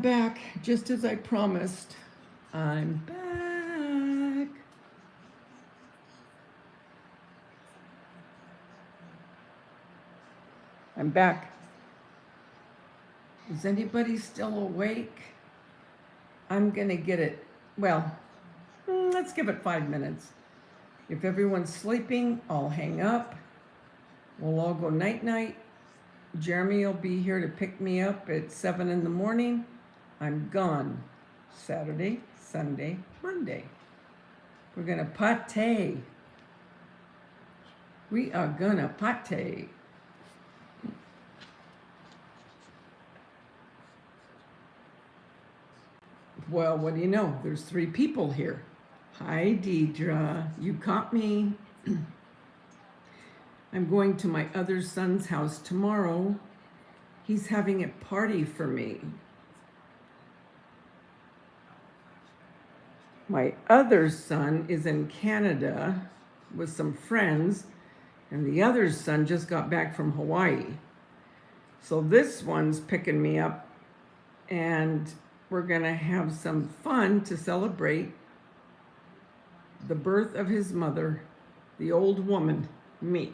Back, just as I promised. I'm back. I'm back. Is anybody still awake? I'm gonna get it. Well, let's give it 5 minutes. If everyone's sleeping, I'll hang up. We'll all go night night. Jeremy will be here to pick me up at 7 in the morning. I'm gone Saturday, Sunday, Monday. We're gonna pate. We are gonna pate. Well, what do you know? There's 3 people here. Hi, Deidre. You caught me. I'm going to my other son's house tomorrow. He's having a party for me. My other son is in Canada with some friends, and the other son just got back from Hawaii. So this one's picking me up, and we're gonna have some fun to celebrate the birth of his mother, the old woman, me.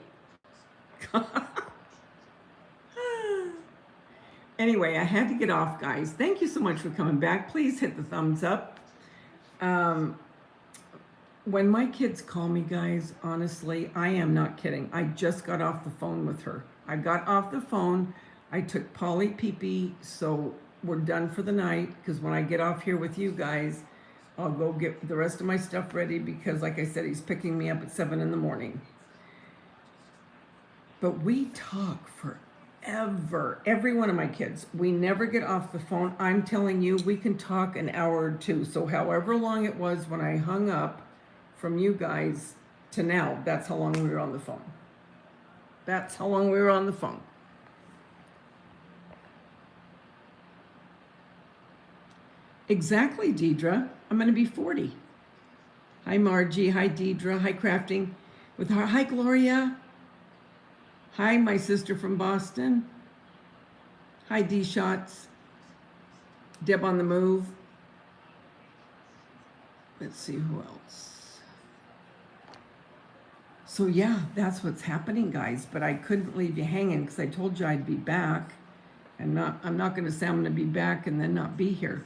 Anyway, I had to get off, guys. Thank you so much for coming back. Please hit the thumbs up. When my kids call me, guys, honestly, I am not kidding. I just got off the phone with her. I got off the phone. I took Polly pee-pee, so we're done for the night, because when I get off here with you guys, I'll go get the rest of my stuff ready, because like I said, he's picking me up at 7 in the morning. But we talk forever. Every one of my kids. We never get off the phone. I'm telling you, we can talk an hour or two. So however long it was when I hung up from you guys to now, that's how long we were on the phone. That's how long we were on the phone. Exactly, Deidre. I'm going to be 40. Hi, Margie. Hi, Deidre. Hi, Crafting. With her. Hi, Gloria. Hi, my sister from Boston. Hi, D-Shots. Deb on the Move. Let's see who else. So yeah, that's what's happening, guys. But I couldn't leave you hanging because I told you I'd be back. And I'm not going to say I'm going to be back and then not be here.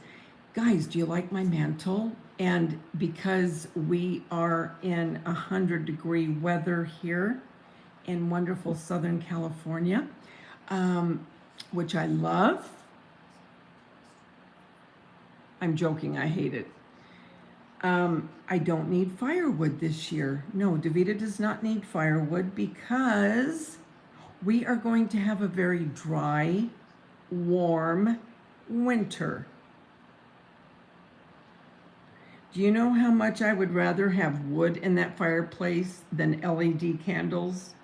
Guys, do you like my mantle? And because we are in 100-degree weather here in wonderful Southern California, which I love. I'm joking, I hate it. I don't need firewood this year. No, Daveda does not need firewood because we are going to have a very dry, warm winter. Do you know how much I would rather have wood in that fireplace than LED candles?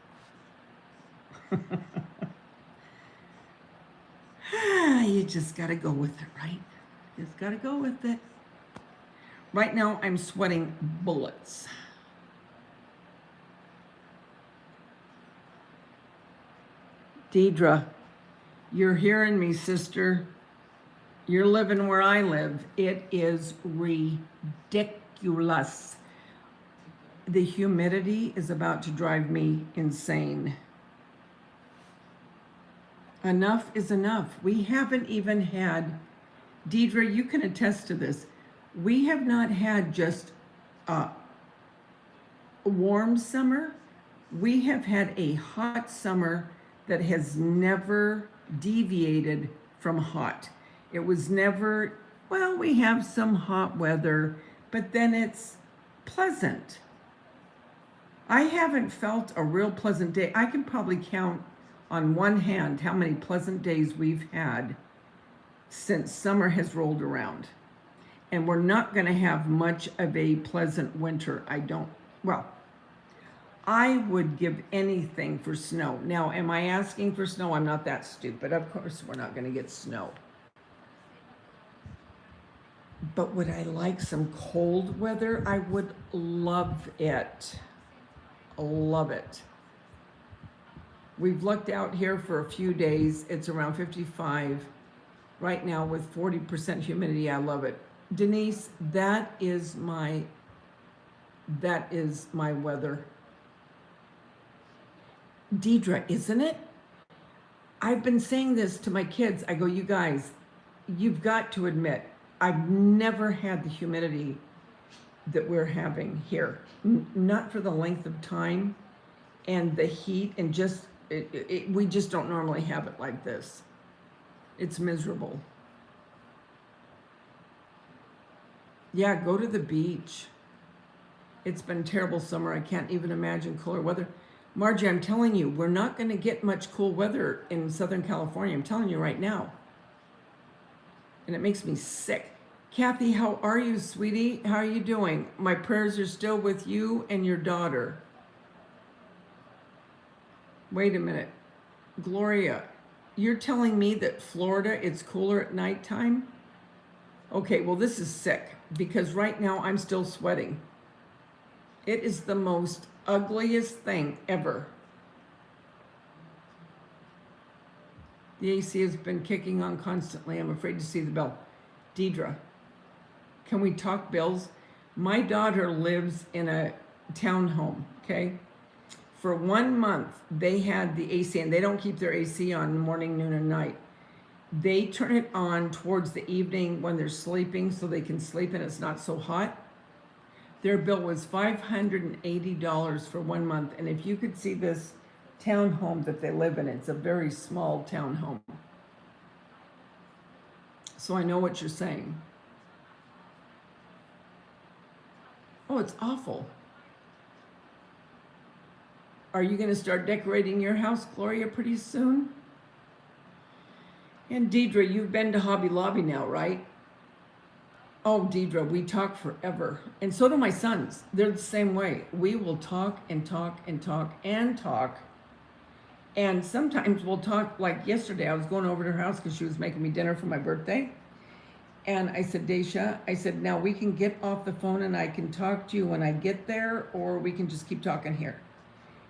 You just gotta go with it, right? Just gotta go with it. Right now, I'm sweating bullets. Deidre, you're hearing me, sister. You're living where I live. It is ridiculous. The humidity is about to drive me insane. Enough is enough. We haven't even had, Deidre, you can attest to this. We have not had just a warm summer. We have had a hot summer that has never deviated from hot. It was never, well, we have some hot weather, but then it's pleasant. I haven't felt a real pleasant day. I can probably count on one hand how many pleasant days we've had since summer has rolled around. And we're not going to have much of a pleasant winter. I would give anything for snow. Now, am I asking for snow? I'm not that stupid. Of course, we're not going to get snow. But would I like some cold weather? I would love it. Love it. We've looked out here for a few days. It's around 55. right now with 40% humidity. I love it. Denise, that is my weather. Deidre, isn't it? I've been saying this to my kids. I go, you guys, you've got to admit, I've never had the humidity that we're having here. Not for the length of time and the heat, and just, we just don't normally have it like this. It's miserable. Yeah, go to the beach. It's been a terrible summer. I can't even imagine cooler weather. Margie, I'm telling you, we're not going to get much cool weather in Southern California. I'm telling you right now. And it makes me sick. Kathy, how are you, sweetie? How are you doing? My prayers are still with you and your daughter. Wait a minute. Gloria, you're telling me that Florida, it's cooler at nighttime? Okay, well, this is sick because right now I'm still sweating. It is the most ugliest thing ever. The AC has been kicking on constantly. I'm afraid to see the bell. Deidre, can we talk bills? My daughter lives in a townhome, okay? For 1 month, they had the AC, and they don't keep their AC on morning, noon, and night. They turn it on towards the evening when they're sleeping so they can sleep and it's not so hot. Their bill was $580 for 1 month. And if you could see this townhome that they live in, it's a very small townhome. So I know what you're saying. Oh, it's awful. Are you going to start decorating your house, Gloria, pretty soon? And Deidre, you've been to Hobby Lobby now, right? Oh, Deidre, we talk forever. And so do my sons. They're the same way. We will talk and talk and talk and talk. And sometimes we'll talk, like yesterday, I was going over to her house because she was making me dinner for my birthday. And I said, Daisha, I said, now we can get off the phone and I can talk to you when I get there, or we can just keep talking here.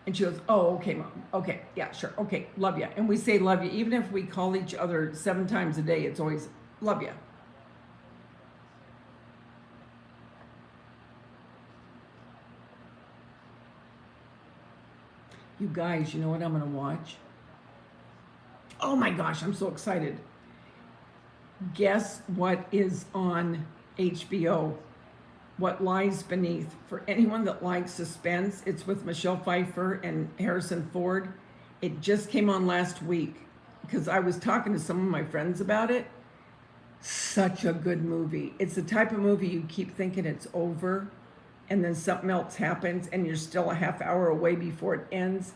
And she goes, oh, okay, Mom. Okay, yeah, sure. Okay, love you. And we say love you. Even if we call each other 7 times a day, it's always love you. You guys, you know what I'm going to watch? Oh my gosh, I'm so excited. Guess what is on HBO? What Lies Beneath. For anyone that likes suspense, it's with Michelle Pfeiffer and Harrison Ford. It just came on last week because I was talking to some of my friends about it. Such a good movie. It's the type of movie you keep thinking it's over, and then something else happens and you're still a half hour away before it ends.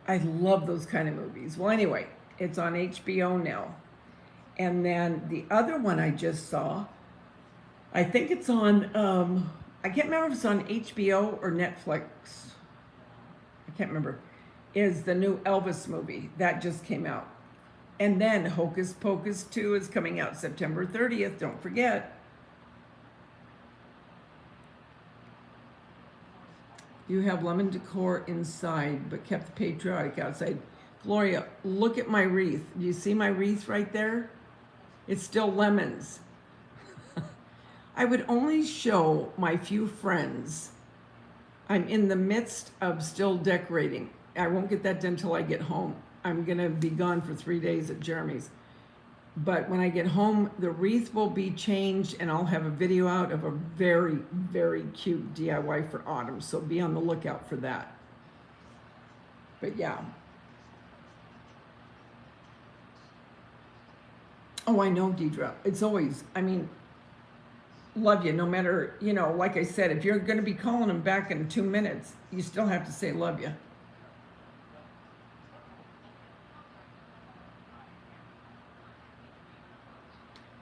I love those kind of movies. Well, anyway, it's on HBO now. And then the other one I just saw, I think it's on, I can't remember if it's on HBO or Netflix. I can't remember. Is the new Elvis movie that just came out. And then Hocus Pocus 2 is coming out September 30th. Don't forget. You have lemon decor inside, but kept the patriotic outside. Gloria, look at my wreath. Do you see my wreath right there? It's still lemons. I would only show my few friends. I'm in the midst of still decorating. I won't get that done until I get home. I'm gonna be gone for 3 days at Jeremy's. But when I get home, the wreath will be changed and I'll have a video out of a very, very cute DIY for autumn. So be on the lookout for that. But yeah. Oh, I know, Deidre. It's always, I mean, love you no matter, you know, like I said, if you're going to be calling them back in 2 minutes, you still have to say love you.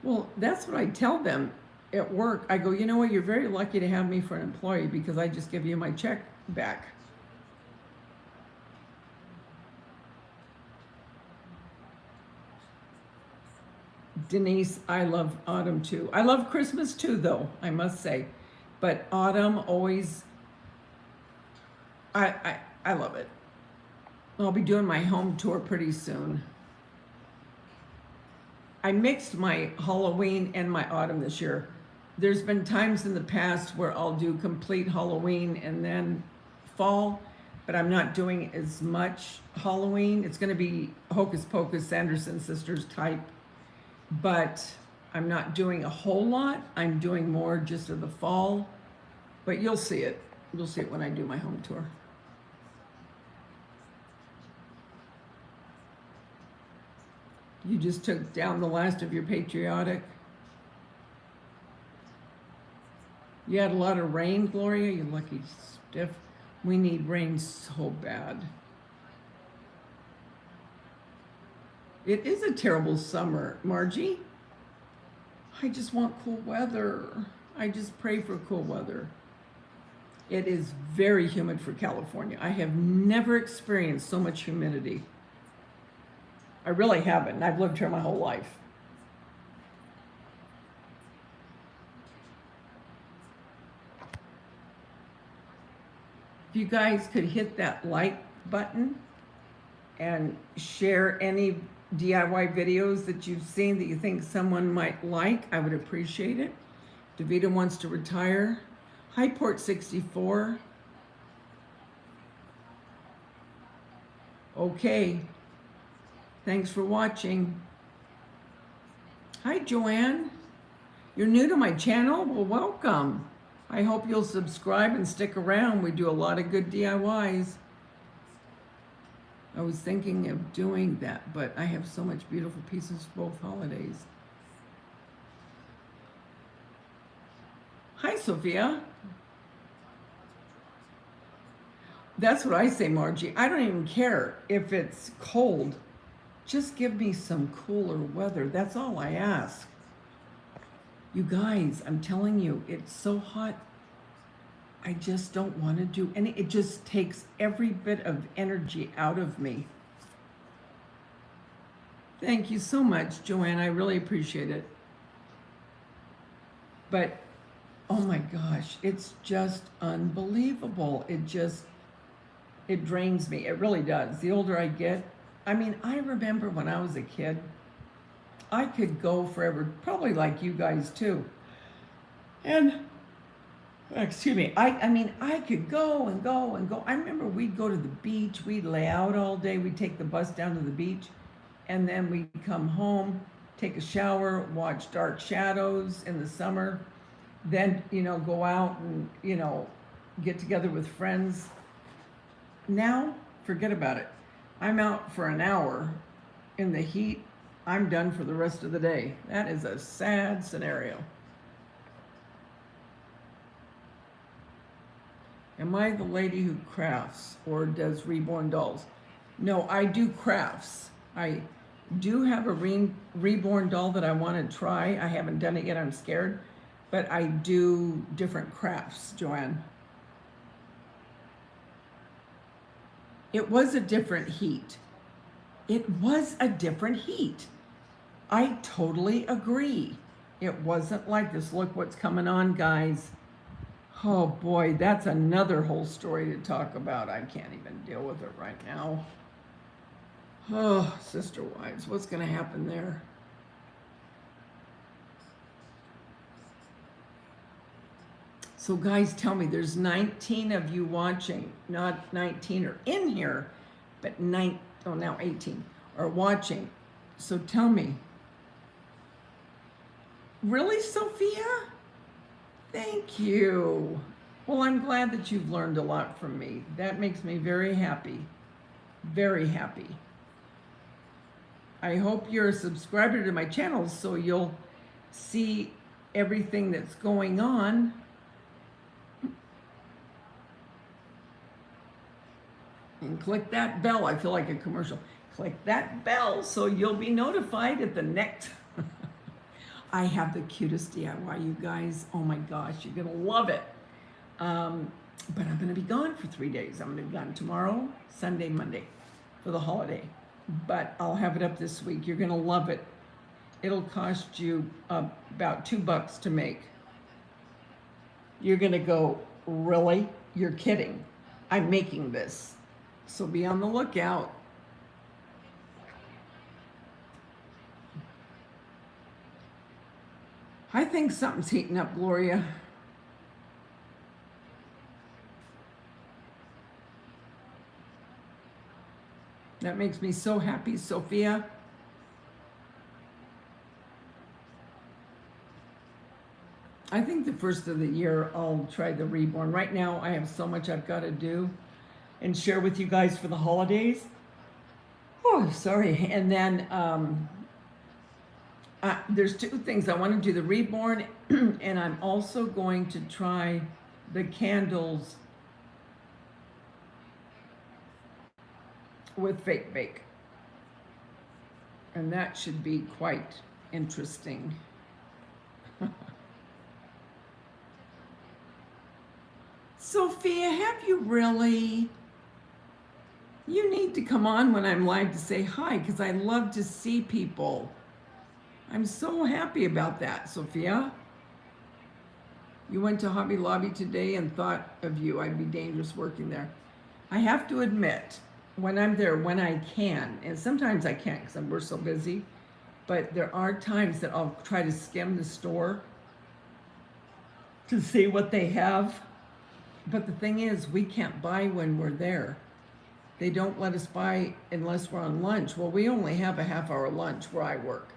Well, that's what I tell them at work. I go, you know what, you're very lucky to have me for an employee because I just give you my check back. Denise, I love autumn too. I love Christmas too, though, I must say. But autumn always, I love it. I'll be doing my home tour pretty soon. I mixed my Halloween and my autumn this year. There's been times in the past where I'll do complete Halloween and then fall, but I'm not doing as much Halloween. It's going to be Hocus Pocus, Sanderson Sisters type, but I'm not doing a whole lot. I'm doing more just of the fall, but you'll see it. You'll see it when I do my home tour. You just took down the last of your patriotic. You had a lot of rain, Gloria, you lucky stiff. We need rain so bad. It is a terrible summer, Margie. I just want cool weather. I just pray for cool weather. It is very humid for California. I have never experienced so much humidity. I really haven't. I've lived here my whole life. If you guys could hit that like button and share any DIY videos that you've seen that you think someone might like, I would appreciate it. Daveda wants to retire. Hi, Port 64. Okay. Thanks for watching. Hi, Joanne. You're new to my channel? Well, welcome. I hope you'll subscribe and stick around. We do a lot of good DIYs. I was thinking of doing that, but I have so much beautiful pieces for both holidays. Hi, Sophia. That's what I say, Margie. I don't even care if it's cold. Just give me some cooler weather. That's all I ask. You guys, I'm telling you, it's so hot. I just don't want to do any. It just takes every bit of energy out of me. Thank you so much, Joanne. I really appreciate it. But, oh my gosh, it's just unbelievable. It drains me. It really does. The older I get, I mean, I remember when I was a kid, I could go forever, probably like you guys too. And, excuse me, I mean, I could go and go and go. I remember we'd go to the beach, we'd lay out all day, we'd take the bus down to the beach, and then we'd come home, take a shower, watch Dark Shadows in the summer, then, go out and, get together with friends. Now, forget about it. I'm out for an hour in the heat. I'm done for the rest of the day. That is a sad scenario. Am I the lady who crafts or does reborn dolls? No, I do crafts. I do have a reborn doll that I want to try. I haven't done it yet. I'm scared. But I do different crafts, Joanne. It was a different heat. It was a different heat. I totally agree. It wasn't like this. Look what's coming on, guys. Oh boy, that's another whole story to talk about. I can't even deal with it right now. Oh, sister wives, what's going to happen there? So guys, tell me, there's 19 of you watching, not 19 are in here, but now 18 are watching. So tell me, really, Sophia? Thank you. Well, I'm glad that you've learned a lot from me. That makes me very happy. Very happy. I hope you're a subscriber to my channel so you'll see everything that's going on. And click that bell. I feel like a commercial. Click that bell so you'll be notified at the next. I have the cutest DIY, you guys. Oh my gosh, you're gonna love it. But I'm gonna be gone for 3 days. I'm gonna be gone tomorrow, Sunday, Monday for the holiday. But I'll have it up this week. You're gonna love it. It'll cost you about $2 to make. You're gonna go, really? You're kidding. I'm making this. So be on the lookout. I think something's heating up, Gloria. That makes me so happy, Sophia. I think the first of the year I'll try the reborn. Right now I have so much I've got to do and share with you guys for the holidays. Oh, sorry. And then there's two things. I want to do the reborn, and I'm also going to try the candles with fake bake. And that should be quite interesting. Sophia, have you really? You need to come on when I'm live to say hi, because I love to see people. I'm so happy about that, Sophia. You went to Hobby Lobby today and thought of you. I'd be dangerous working there. I have to admit, when I'm there, when I can, and sometimes I can't because we're so busy, but there are times that I'll try to skim the store to see what they have. But the thing is, we can't buy when we're there. They don't let us buy unless we're on lunch. Well, we only have a half-hour lunch where I work.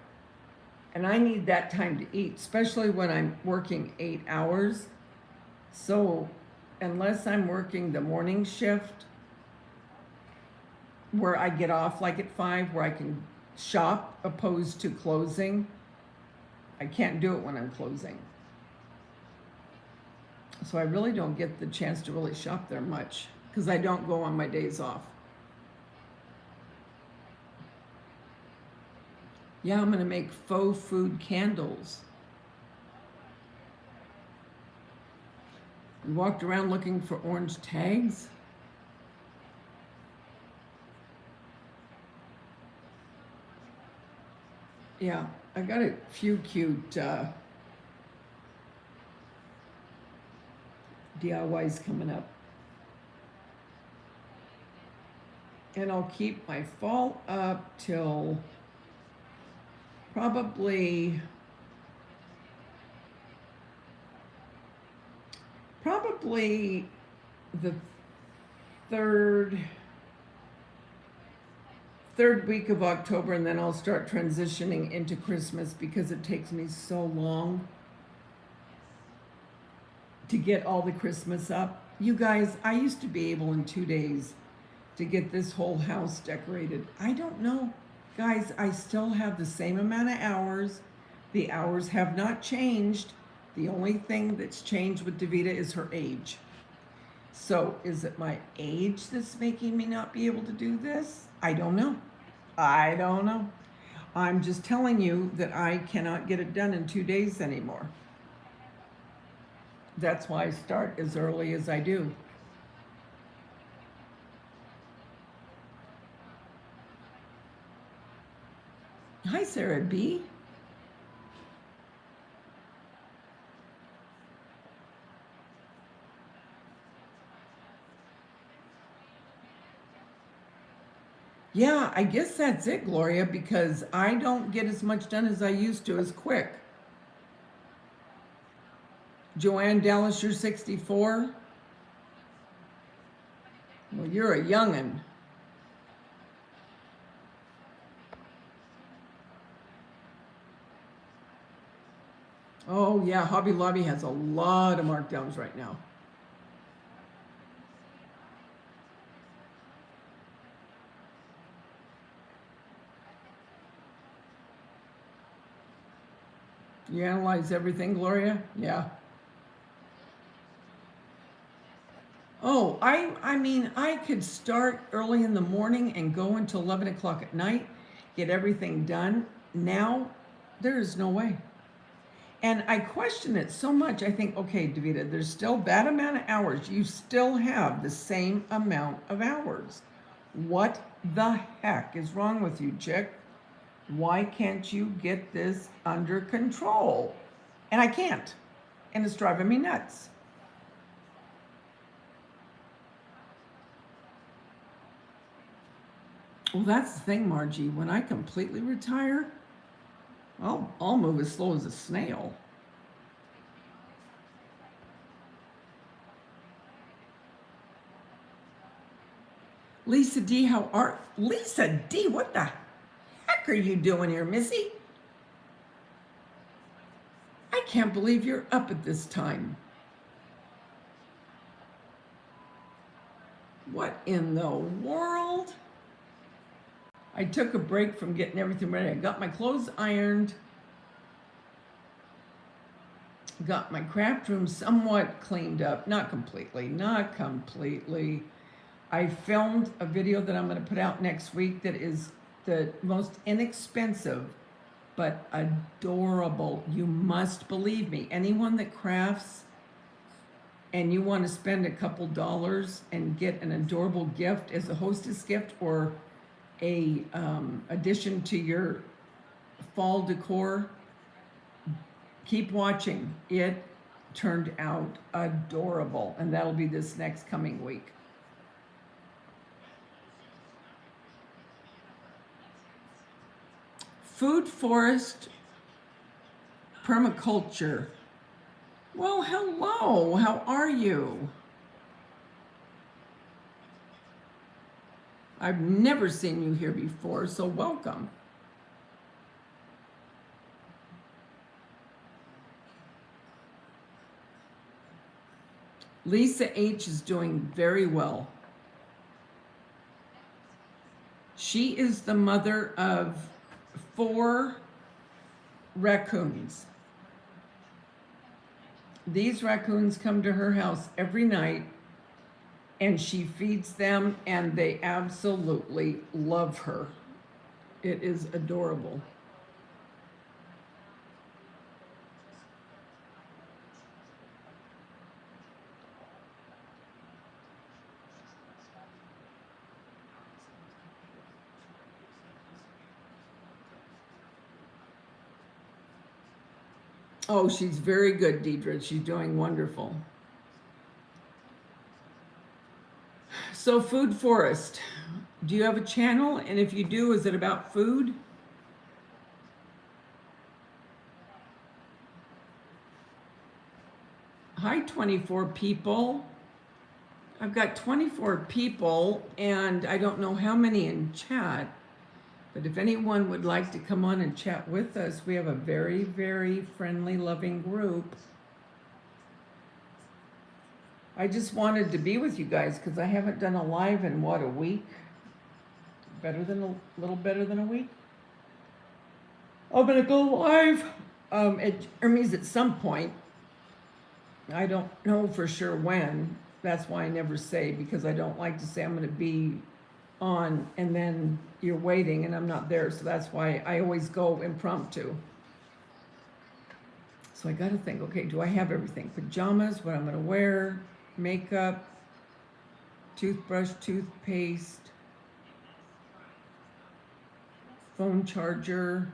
And I need that time to eat, especially when I'm working 8 hours. So unless I'm working the morning shift, where I get off like at 5, where I can shop opposed to closing, I can't do it when I'm closing. So I really don't get the chance to really shop there much because I don't go on my days off. Yeah, I'm gonna make faux food candles. We walked around looking for orange tags. Yeah, I got a few cute DIYs coming up. And I'll keep my fall up till probably the third week of October, and then I'll start transitioning into Christmas because it takes me so long to get all the Christmas up. You guys, I used to be able in 2 days to get this whole house decorated. I don't know. Guys, I still have the same amount of hours. The hours have not changed. The only thing that's changed with Daveda is her age. So is it my age that's making me not be able to do this? I don't know. I don't know. I'm just telling you that I cannot get it done in 2 days anymore. That's why I start as early as I do. Hi, Sarah B. Yeah, I guess that's it, Gloria, because I don't get as much done as I used to as quick. Joanne Dallas, you're 64? Well, you're a young'un. Oh, yeah, Hobby Lobby has a lot of markdowns right now. You analyze everything, Gloria? Yeah. Oh, I mean, I could start early in the morning and go until 11 o'clock at night, get everything done. Now, there is no way. And I question it so much. I think, okay, Daveda, there's still that amount of hours. You still have the same amount of hours. What the heck is wrong with you, chick? Why can't you get this under control? And I can't. And it's driving me nuts. Well, that's the thing, Margie. When I completely retire, I'll move as slow as a snail. Lisa D, Lisa D, what the heck are you doing here, Missy? I can't believe you're up at this time. What in the world? I took a break from getting everything ready. I got my clothes ironed, got my craft room somewhat cleaned up, not completely. I filmed a video that I'm going to put out next week that is the most inexpensive but adorable. You must believe me. Anyone that crafts and you want to spend a couple dollars and get an adorable gift as a hostess gift or a addition to your fall decor, keep watching. It turned out adorable, and that'll be this next coming week. Food forest permaculture. Well, hello, how are you? I've never seen you here before, so welcome. Lisa H is doing very well. She is the mother of 4 raccoons. These raccoons come to her house every night and she feeds them and they absolutely love her. It is adorable. Oh, she's very good, Deidre. She's doing wonderful. So, Food Forest, do you have a channel? And if you do, is it about food? Hi, 24 people. I've got 24 people, and I don't know how many in chat. But if anyone would like to come on and chat with us, we have a very, very friendly, loving group. I just wanted to be with you guys because I haven't done a live in what, a week? Little better than a week? I'm gonna go live at Hermes at some point. I don't know for sure when. That's why I never say, because I don't like to say I'm gonna be on and then you're waiting and I'm not there, so that's why I always go impromptu. So I gotta think, okay, do I have everything? Pajamas, what I'm gonna wear, makeup, toothbrush, toothpaste, phone charger,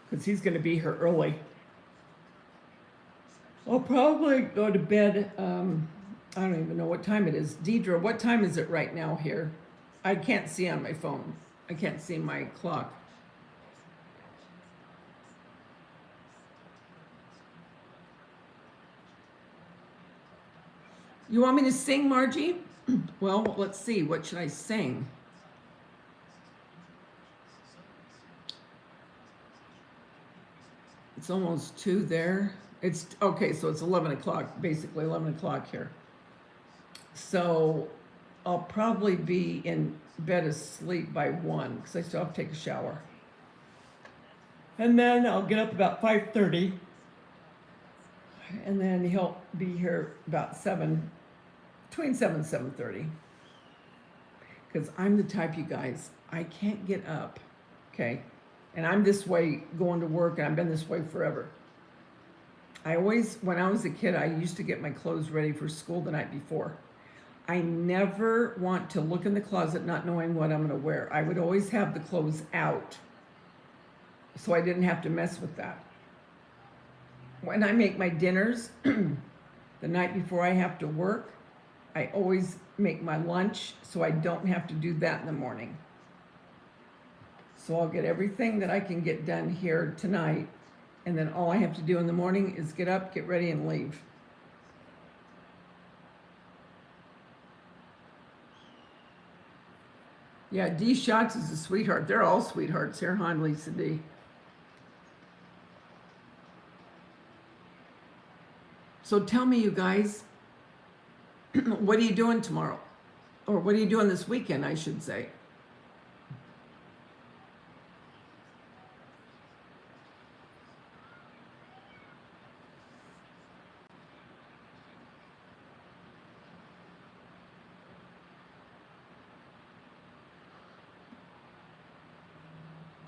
because he's gonna be here early. I'll probably go to bed, I don't even know what time it is. Deidre, what time is it right now here? I can't see on my phone. I can't see my clock. You want me to sing, Margie? Well, let's see. What should I sing? It's almost 2 there. It's okay, so it's 11 o'clock, basically 11 o'clock here. So I'll probably be in bed asleep by 1 because I still have to take a shower. And then I'll get up about 5:30. And then he'll be here about 7, between 7 and 7:30. Because I'm the type, you guys, I can't get up, okay? And I'm this way going to work, and I've been this way forever. When I was a kid, I used to get my clothes ready for school the night before. I never want to look in the closet not knowing what I'm going to wear. I would always have the clothes out so I didn't have to mess with that. When I make my dinners the night before I have to work, I always make my lunch so I don't have to do that in the morning. So I'll get everything that I can get done here tonight, and then all I have to do in the morning is get up, get ready, and leave. Yeah, D Shots is a sweetheart. They're all sweethearts here, huh, Lisa D? So tell me, you guys, what are you doing tomorrow? Or what are you doing this weekend, I should say?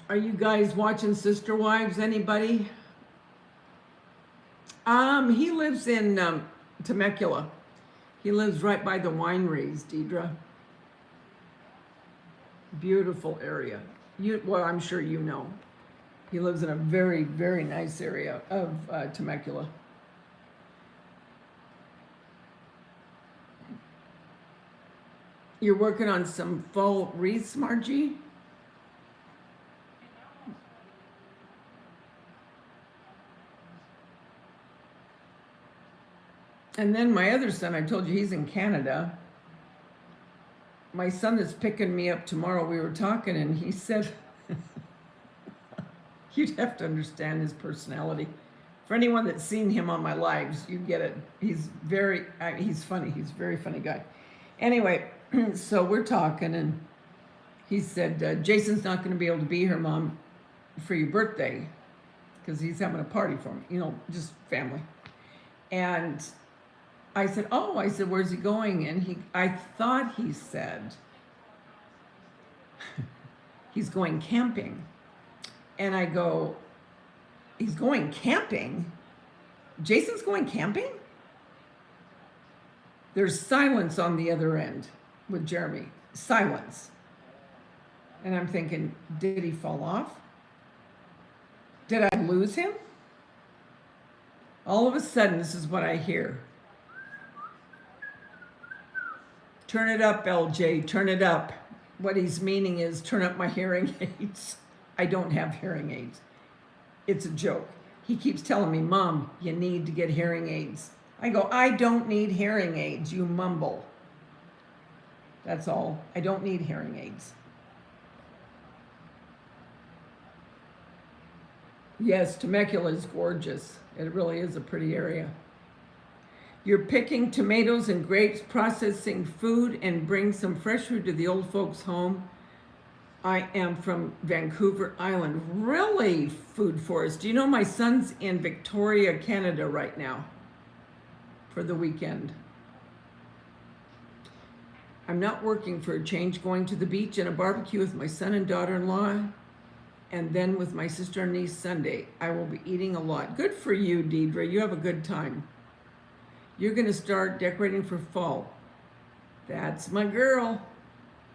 Are you guys watching Sister Wives? Anybody? He lives in Temecula. He lives right by the wineries, Deidre. Beautiful area. Well, I'm sure you know. He lives in a very, very nice area of Temecula. You're working on some fall wreaths, Margie? And then my other son, I told you he's in Canada. My son is picking me up tomorrow. We were talking and he said, you'd have to understand his personality. For anyone that's seen him on my lives, you get it. He's funny. He's a very funny guy. Anyway, so we're talking and he said, Jason's not going to be able to be here, Mom, for your birthday because he's having a party for me, just family. And I said, where's he going? And I thought he said, he's going camping. And I go, he's going camping? Jason's going camping? There's silence on the other end with Jeremy. Silence. And I'm thinking, did he fall off? Did I lose him? All of a sudden, this is what I hear. Turn it up, LJ, turn it up. What he's meaning is turn up my hearing aids. I don't have hearing aids. It's a joke. He keeps telling me, Mom, you need to get hearing aids. I go, I don't need hearing aids, you mumble. That's all. I don't need hearing aids. Yes, Temecula is gorgeous. It really is a pretty area. You're picking tomatoes and grapes, processing food, and bring some fresh food to the old folks' home. I am from Vancouver Island. Really, Food Forest. Do you know my son's in Victoria, Canada right now for the weekend? I'm not working for a change, going to the beach and a barbecue with my son and daughter-in-law, and then with my sister and niece Sunday. I will be eating a lot. Good for you, Deidre. You have a good time. You're going to start decorating for fall. That's my girl.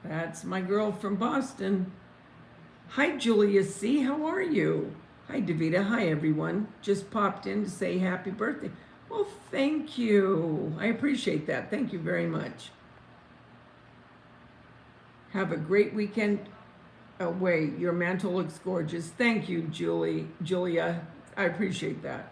That's my girl from Boston. Hi, Julia C. How are you? Hi, Daveda. Hi, everyone. Just popped in to say happy birthday. Well, thank you. I appreciate that. Thank you very much. Have a great weekend away. Your mantle looks gorgeous. Thank you, Julia. I appreciate that.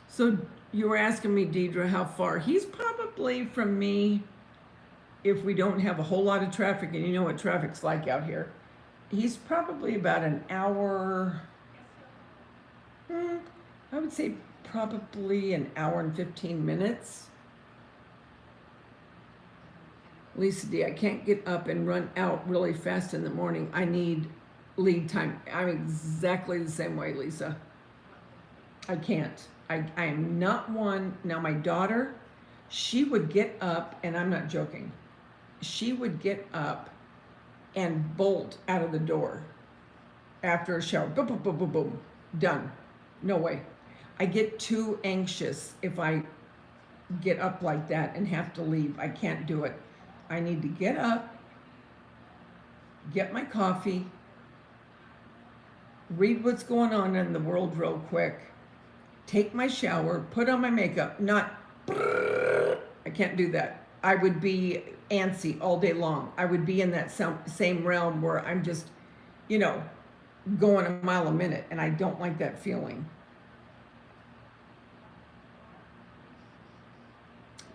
So you were asking me, Deidre, how far? He's probably from me, if we don't have a whole lot of traffic, and you know what traffic's like out here, he's probably about an hour, I would say probably an hour and 15 minutes. Lisa D, I can't get up and run out really fast in the morning. I need lead time. I'm exactly the same way, Lisa. I can't. I am not one. Now, my daughter, she would get up, and I'm not joking. She would get up and bolt out of the door after a shower. Boom, boom, boom, boom, boom. Done. No way. I get too anxious if I get up like that and have to leave. I can't do it. I need to get up, get my coffee, read what's going on in the world real quick, take my shower, put on my makeup, I can't do that. I would be antsy all day long. I would be in that same realm where I'm just, going a mile a minute, and I don't like that feeling.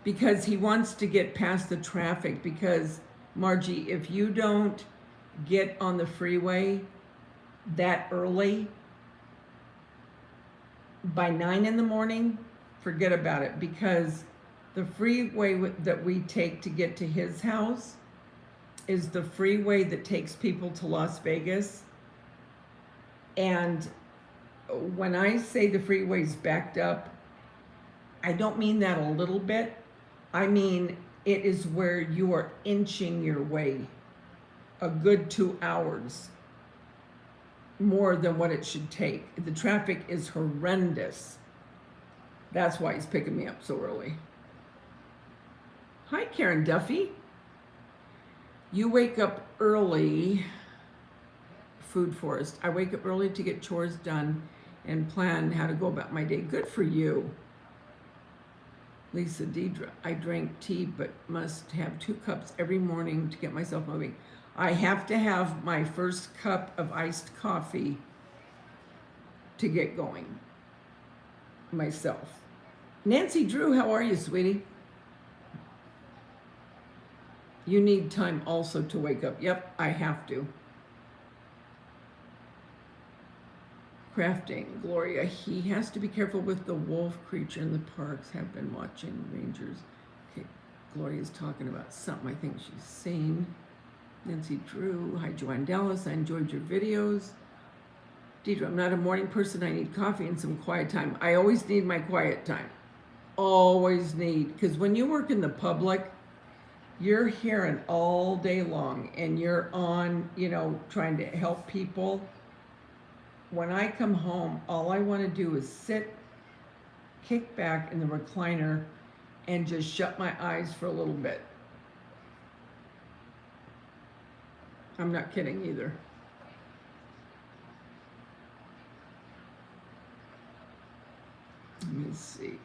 because he wants to get past the traffic. Because, Margie, if you don't get on the freeway that early, by 9 in the morning, forget about it, because the freeway that we take to get to his house is the freeway that takes people to Las Vegas. And when I say the freeway's backed up, I don't mean that a little bit. I mean, it is where you are inching your way a good 2 hours more than what it should take. The traffic is horrendous. That's why he's picking me up so early. Hi, Karen Duffy. You wake up early, Food Forest. I wake up early to get chores done and plan how to go about my day. Good for you. Lisa Deidre, I drank tea but must have 2 cups every morning to get myself moving. I have to have my first cup of iced coffee to get going myself. Nancy Drew, how are you, sweetie? You need time also to wake up. Yep, I have to. Crafting, Gloria, he has to be careful with the wolf creature in the parks. Have been watching rangers. Okay, Gloria's talking about something I think she's seen. Nancy Drew, hi Joanne Dallas, I enjoyed your videos. Deidre, I'm not a morning person. I need coffee and some quiet time. I always need my quiet time. Always need, because when you work in the public, you're hearing all day long and you're on, trying to help people. When I come home, all I want to do is sit, kick back in the recliner, and just shut my eyes for a little bit. I'm not kidding either. Let me see.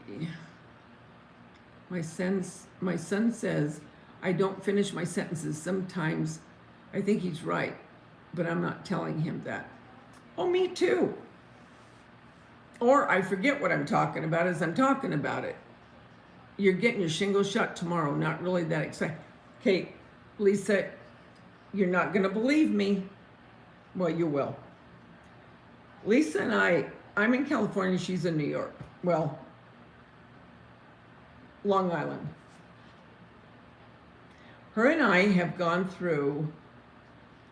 My son says, I don't finish my sentences. Sometimes I think he's right, but I'm not telling him that. Oh, me too. Or I forget what I'm talking about as I'm talking about it. You're getting your shingle shot tomorrow. Not really that exciting. Okay, Lisa, you're not going to believe me. Well, you will. Lisa and I'm in California. She's in New York. Well, Long Island. Her and I have gone through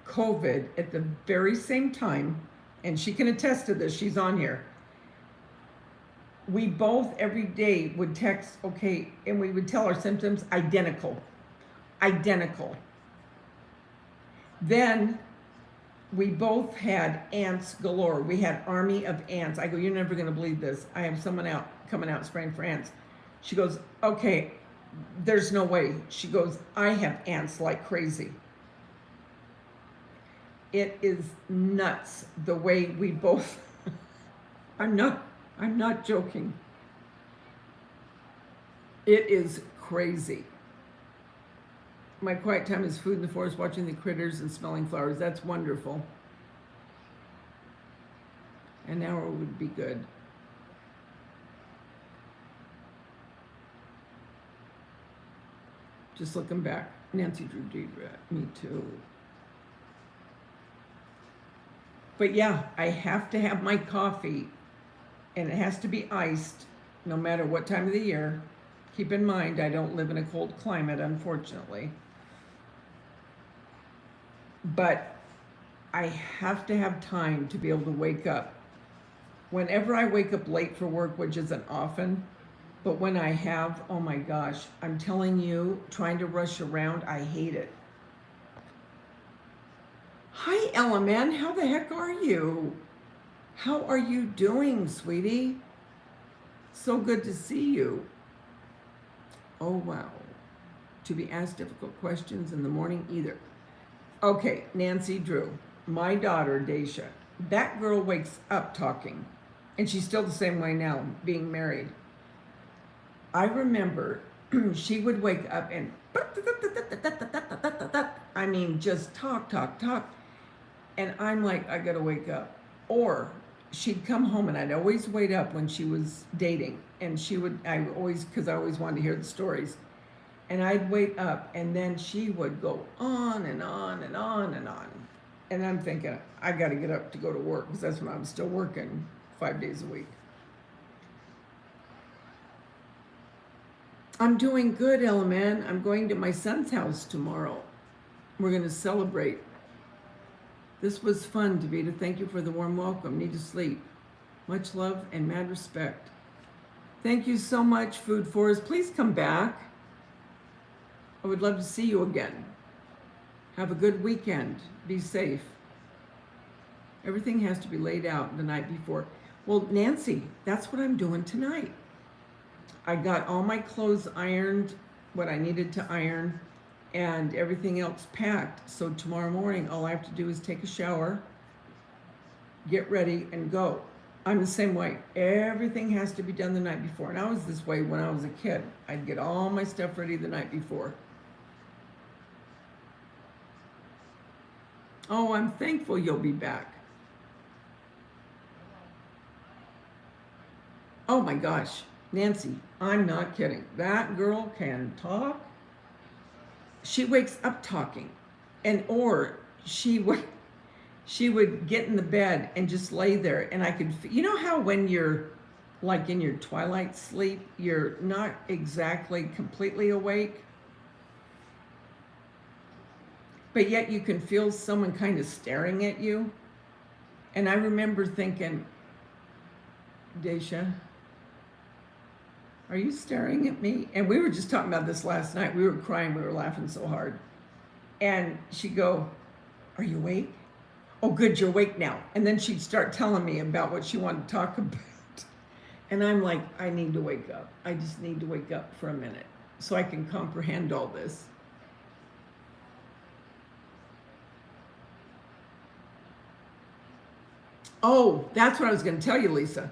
COVID at the very same time, and she can attest to this. She's on here. We both every day would text, okay, and we would tell our symptoms identical. Then we both had ants galore. We had army of ants. I go, you're never going to believe this. I have someone coming out spraying for ants. She goes, okay, there's no way. She goes, I have ants like crazy. It is nuts the way we both, I'm not joking. It is crazy. My quiet time is food in the forest, watching the critters and smelling flowers. That's wonderful. An hour would be good. Just looking back. Nancy Drew Deidre, me too. But yeah, I have to have my coffee, and it has to be iced no matter what time of the year. Keep in mind, I don't live in a cold climate, unfortunately. But I have to have time to be able to wake up. Whenever I wake up late for work, which isn't often, but when I have, oh my gosh, I'm telling you, trying to rush around, I hate it. Hi, Ella, how the heck are you? How are you doing, sweetie? So good to see you. Oh, wow. To be asked difficult questions in the morning either. Okay, Nancy Drew, my daughter, Daisha, that girl wakes up talking, and she's still the same way now, being married. I remember she would wake up and, I mean, just talk. And I'm like, I gotta wake up. Or she'd come home, and I'd always wait up when she was dating, and because I always wanted to hear the stories. And I'd wait up, and then she would go on and on and on and on. And I'm thinking, I got to get up to go to work, because that's when I was still working 5 days a week. I'm doing good, Elaman. I'm going to my son's house tomorrow. We're going to celebrate. This was fun, Daveda. Thank you for the warm welcome. Need to sleep. Much love and mad respect. Thank you so much, Food Forest. Please come back. I would love to see you again. Have a good weekend. Be safe. Everything has to be laid out the night before. Well, Nancy, that's what I'm doing tonight. I got all my clothes ironed, what I needed to iron, and everything else packed. So tomorrow morning, all I have to do is take a shower, get ready, and go. I'm the same way. Everything has to be done the night before. And I was this way when I was a kid. I'd get all my stuff ready the night before. Oh, I'm thankful you'll be back. Oh my gosh, Nancy, I'm not kidding. That girl can talk. She wakes up talking, or she would get in the bed and just lay there, and I could, you know how when you're like in your twilight sleep, you're not exactly completely awake, but yet you can feel someone kind of staring at you. And I remember thinking, Daisha, are you staring at me? And we were just talking about this last night. We were crying, we were laughing so hard. And she'd go, are you awake? Oh, good, you're awake now. And then she'd start telling me about what she wanted to talk about. And I'm like, I need to wake up. I just need to wake up for a minute so I can comprehend all this. Oh, that's what I was going to tell you, Lisa.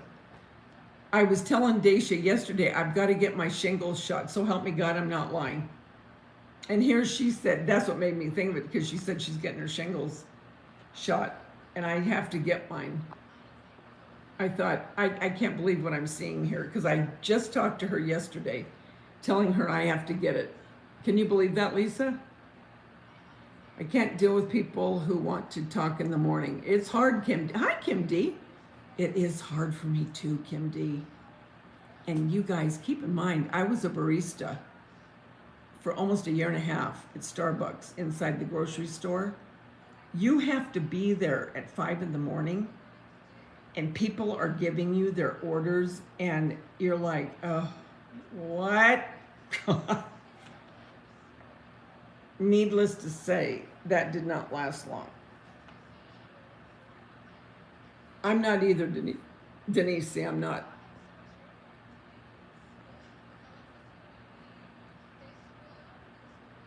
I was telling Daisha yesterday, I've got to get my shingles shot. So help me God, I'm not lying. And here she said, that's what made me think of it, because she said she's getting her shingles shot, and I have to get mine. I thought, I can't believe what I'm seeing here, because I just talked to her yesterday, telling her I have to get it. Can you believe that, Lisa? I can't deal with people who want to talk in the morning. It's hard, Kim. Hi, Kim D. It is hard for me too, Kim D. And you guys, keep in mind, I was a barista for almost 1.5 years at Starbucks inside the grocery store. You have to be there at 5 a.m, and people are giving you their orders, and you're like, oh, what? Needless to say, that did not last long. I'm not either, Denise. I'm not.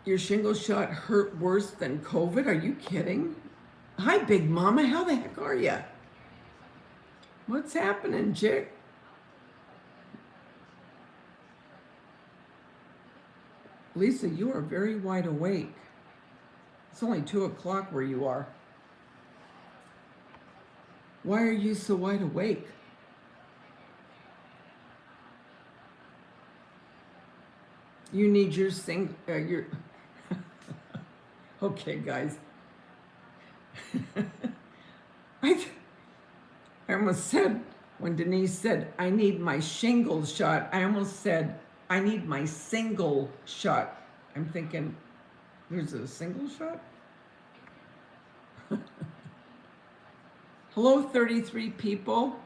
Your shingle shot hurt worse than COVID? Are you kidding? Hi, Big Mama. How the heck are you? What's happening, chick? Lisa, you are very wide awake. It's only 2 o'clock where you are. Why are you so wide awake? You need your okay, guys. I almost said, when Denise said, I need my shingles shot, I almost said, I need my single shot. I'm thinking, there's a single shot? Hello, 33 people.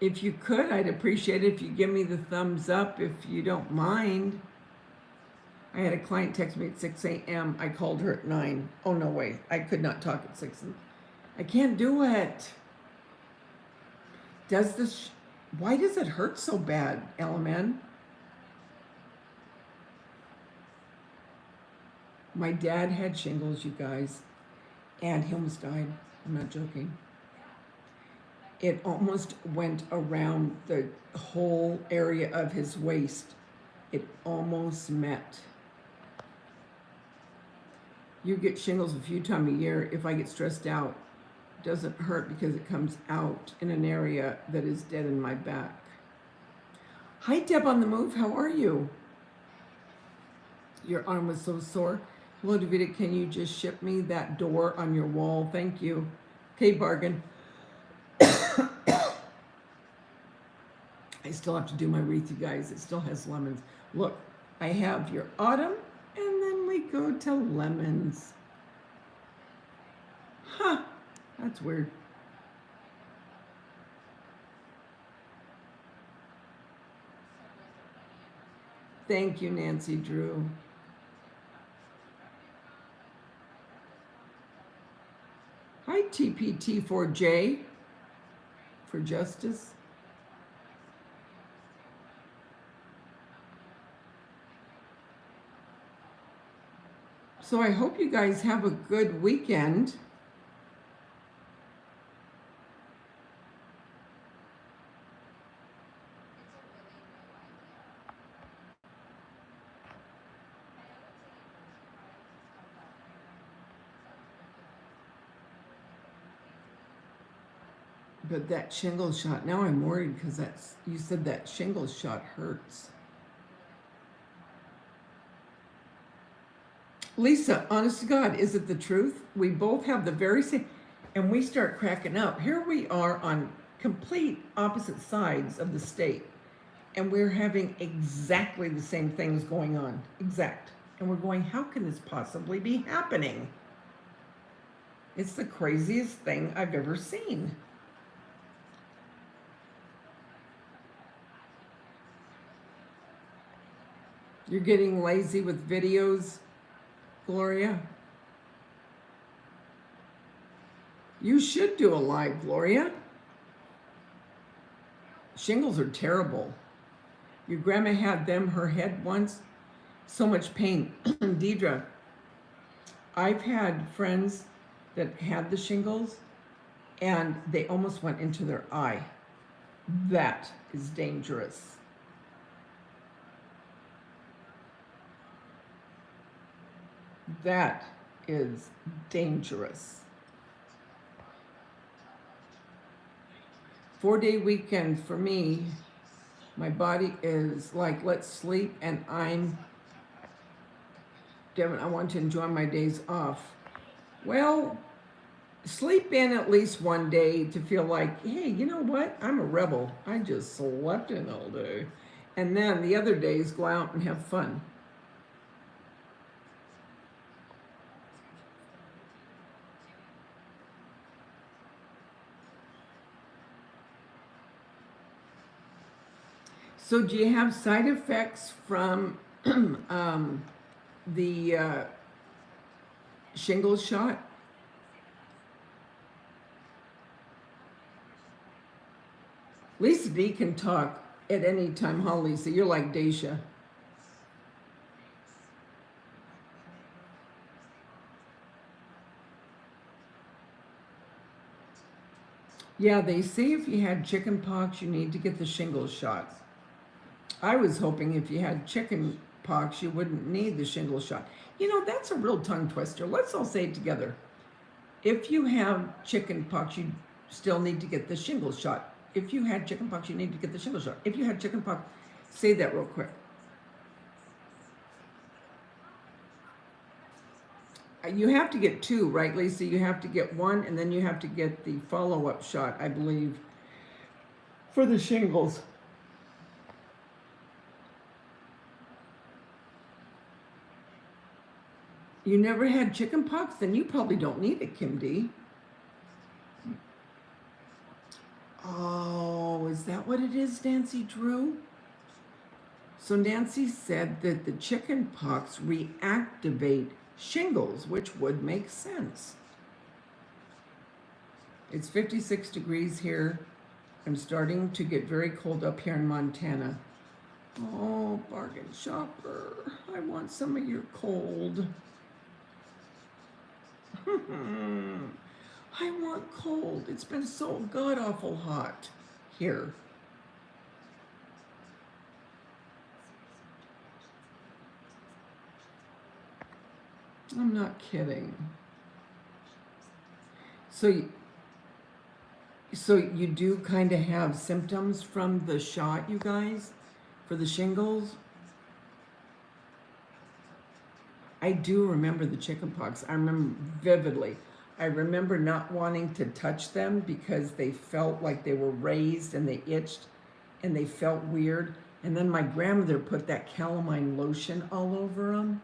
If you could, I'd appreciate it if you give me the thumbs up, if you don't mind. I had a client text me at 6 a.m. I called her at 9. Oh, no way. I could not talk at 6. I can't do it. Why does it hurt so bad, LMN? My dad had shingles, you guys, and he almost died. I'm not joking. It almost went around the whole area of his waist. It almost met. You get shingles a few times a year. If I get stressed out, it doesn't hurt because it comes out in an area that is dead in my back. Hi, Deb on the Move. How are you? Your arm was so sore. Hello, Daveda, can you just ship me that door on your wall? Thank you. Okay, bargain. I still have to do my wreath, you guys. It still has lemons. Look, I have your autumn, and then we go to lemons. Huh, that's weird. Thank you, Nancy Drew. Hi, TPT4J for Justice. So I hope you guys have a good weekend. But that shingle shot, now I'm worried because that's, you said that shingle shot hurts. Lisa, honest to God, is it the truth? We both have the very same, and we start cracking up. Here we are on complete opposite sides of the state, and we're having exactly the same things going on. Exact. And we're going, how can this possibly be happening? It's the craziest thing I've ever seen. You're getting lazy with videos, Gloria? You should do a live, Gloria. Shingles are terrible. Your grandma had them, her head once, so much pain. Deidre, I've had friends that had the shingles and they almost went into their eye. That is dangerous. That is dangerous. 4-day weekend for me, my body is like, let's sleep, and Devin, I want to enjoy my days off. Well, sleep in at least one day to feel like, hey, you know what? I'm a rebel. I just slept in all day. And then the other days, go out and have fun. So do you have side effects from the shingles shot? Lisa D can talk at any time, huh, Lisa? You're like Daisha. Yeah, they say if you had chicken pox, you need to get the shingles shot. I was hoping if you had chicken pox, you wouldn't need the shingles shot. You know, that's a real tongue twister. Let's all say it together. If you have chicken pox, you still need to get the shingles shot. If you had chicken pox, you need to get the shingles shot. If you had chicken pox, say that real quick. You have to get two, right, Lisa? You have to get one, and then you have to get the follow-up shot, I believe, for the shingles. You never had chicken pox? Then you probably don't need it, Kim D. Oh, is that what it is, Nancy Drew? So Nancy said that the chicken pox reactivate shingles, which would make sense. It's 56 degrees here. I'm starting to get very cold up here in Montana. Oh, bargain shopper, I want some of your cold. I want cold. It's been so god-awful hot here. I'm not kidding. So you do kind of have symptoms from the shot, you guys, for the shingles? I do remember the chicken pox. I remember vividly. I remember not wanting to touch them because they felt like they were raised and they itched and they felt weird. And then my grandmother put that calamine lotion all over them.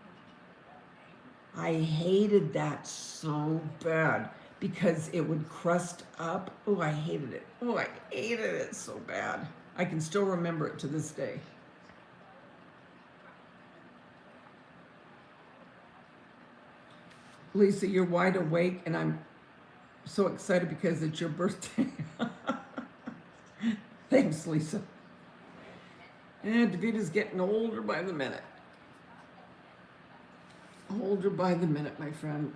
I hated that so bad because it would crust up. Oh, I hated it. Oh, I hated it so bad. I can still remember it to this day. Lisa, you're wide awake, and I'm so excited because it's your birthday. Thanks, Lisa. And Daveda's getting older by the minute. Older by the minute, my friend.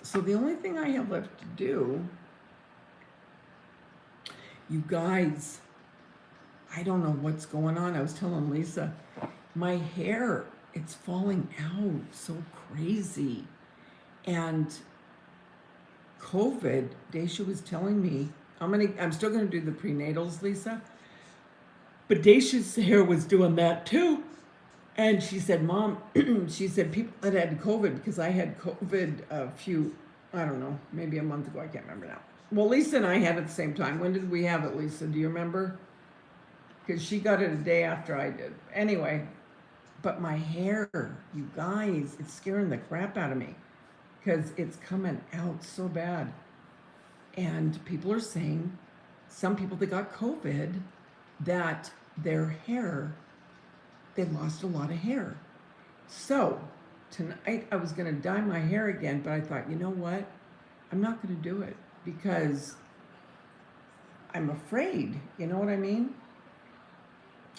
So the only thing I have left to do, you guys, I don't know what's going on. I was telling Lisa, my hair, it's falling out so crazy. And COVID, Daisha was telling me, I'm still gonna do the prenatals, Lisa. But Daisha's hair was doing that too. And she said, Mom, she said people that had COVID, because I had COVID a few, I don't know, maybe a month ago, I can't remember now. Well, Lisa and I had it at the same time. When did we have it, Lisa? Do you remember? Because she got it a day after I did. Anyway, but my hair, you guys, it's scaring the crap out of me because it's coming out so bad. And people are saying, some people that got COVID, that their hair, they lost a lot of hair. So tonight I was going to dye my hair again, but I thought, you know what? I'm not going to do it because I'm afraid. You know what I mean?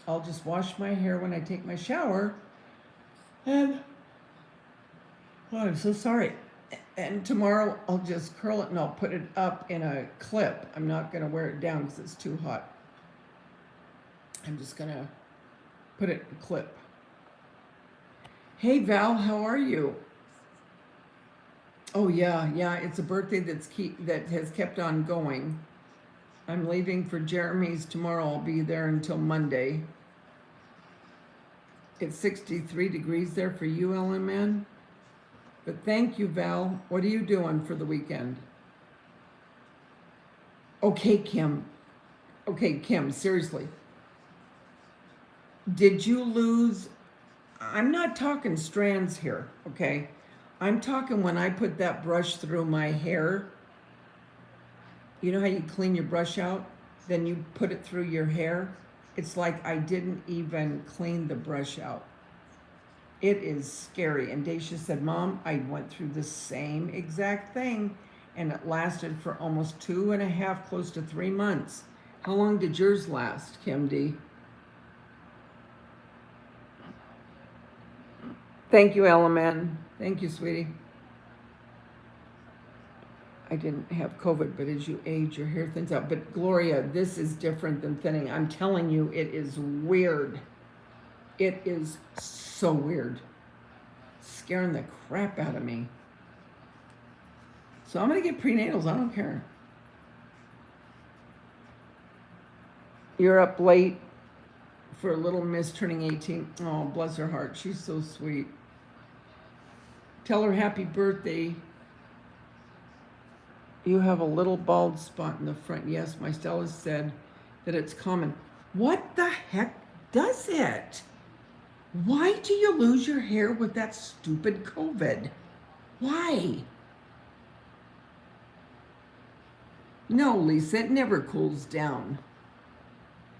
I'll just wash my hair when I take my shower. And, oh, I'm so sorry. And tomorrow I'll just curl it and I'll put it up in a clip. I'm not going to wear it down because it's too hot. I'm just going to put it in a clip. Hey Val, how are you? Oh yeah, it's a birthday that has kept on going. I'm leaving for Jeremy's tomorrow. I'll be there until Monday. It's 63 degrees there for you, LMN. But thank you, Val. What are you doing for the weekend? Okay, Kim. Okay, Kim, seriously. Did you lose? I'm not talking strands here, okay? I'm talking when I put that brush through my hair. You know how you clean your brush out? Then you put it through your hair? It's like I didn't even clean the brush out. It is scary. And Daisha said, Mom, I went through the same exact thing, and it lasted for almost 2.5, close to 3 months. How long did yours last, Kim D? Thank you, LMN. Thank you, sweetie. I didn't have COVID, but as you age, your hair thins out. But Gloria, this is different than thinning. I'm telling you, it is weird. It is so weird. Scaring the crap out of me. So I'm going to get prenatals. I don't care. You're up late for a little miss turning 18. Oh, bless her heart. She's so sweet. Tell her happy birthday. You have a little bald spot in the front. Yes, my stylist said that it's common. What the heck does it? Why do you lose your hair with that stupid COVID? Why? No, Lisa, it never cools down.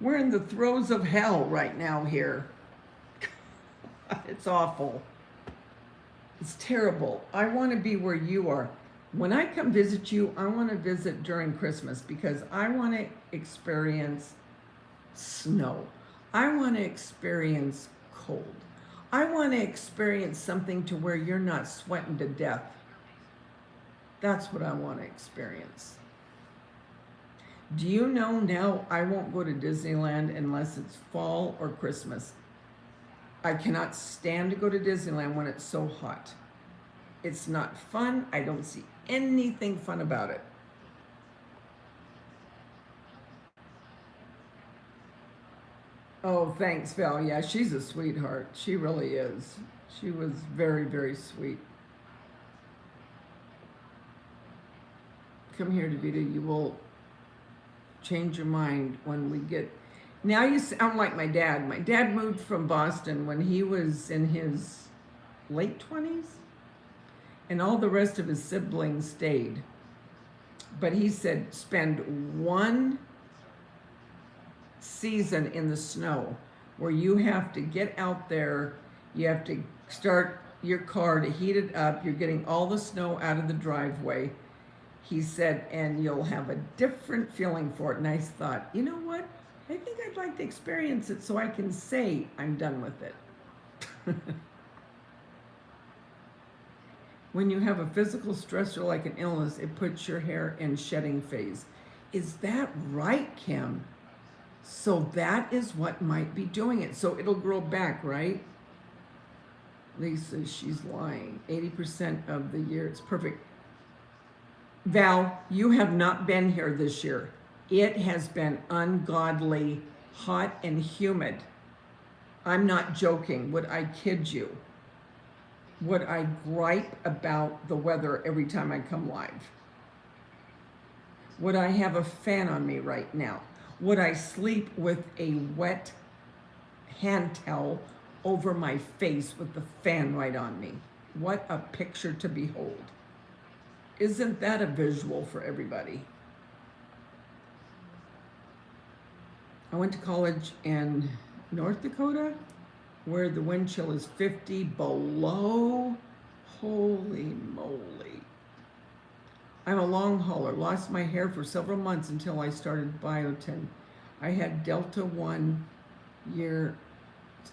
We're in the throes of hell right now here. It's awful. It's terrible. I want to be where you are. When I come visit you, I want to visit during Christmas because I want to experience snow. I want to experience cold. I want to experience something to where you're not sweating to death. That's what I want to experience. Do you know now I won't go to Disneyland unless it's fall or Christmas? I cannot stand to go to Disneyland when it's so hot. It's not fun. I don't see anything fun about it. Oh, thanks, Val. Yeah, she's a sweetheart. She really is. She was very, very sweet. Come here, Daveda. You will change your mind when we get. Now you sound like my dad. My dad moved from Boston when he was in his late 20s, and all the rest of his siblings stayed. But he said spend one season in the snow where you have to get out there, you have to start your car to heat it up, you're getting all the snow out of the driveway. He said, and you'll have a different feeling for it. And I thought, you know what? I think I'd like to experience it so I can say I'm done with it. When you have a physical stressor like an illness, it puts your hair in shedding phase. Is that right, Kim? So that is what might be doing it. So it'll grow back, right? Lisa, she's lying. 80% of the year, it's perfect. Val, you have not been here this year. It has been ungodly hot and humid. I'm not joking. Would I kid you? Would I gripe about the weather every time I come live? Would I have a fan on me right now? Would I sleep with a wet hand towel over my face with the fan right on me? What a picture to behold. Isn't that a visual for everybody? I went to college in North Dakota where the wind chill is 50 below. Holy moly. I'm a long hauler. Lost my hair for several months until I started biotin. I had Delta 1 year,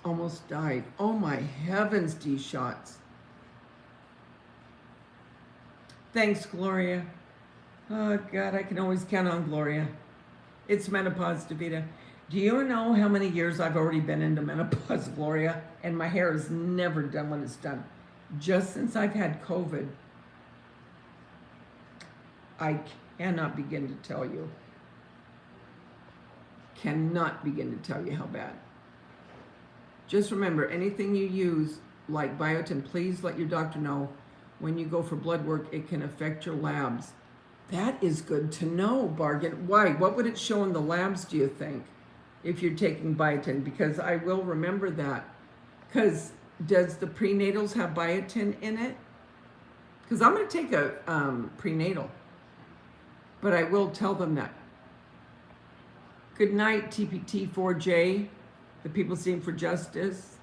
almost died. Oh my heavens, D shots. Thanks, Gloria. Oh God, I can always count on Gloria. It's menopause, Daveda. Do you know how many years I've already been into menopause, Gloria? And my hair is never done when it's done. Just since I've had COVID, I cannot begin to tell you. Cannot begin to tell you how bad. Just remember, anything you use, like biotin, please let your doctor know when you go for blood work, it can affect your labs. That is good to know, Bargain. Why? What would it show in the labs, do you think, if you're taking biotin? Because I will remember that. Because does the prenatals have biotin in it? Because I'm going to take a prenatal. But I will tell them that. Good night, TPT4J, the people seeing for justice.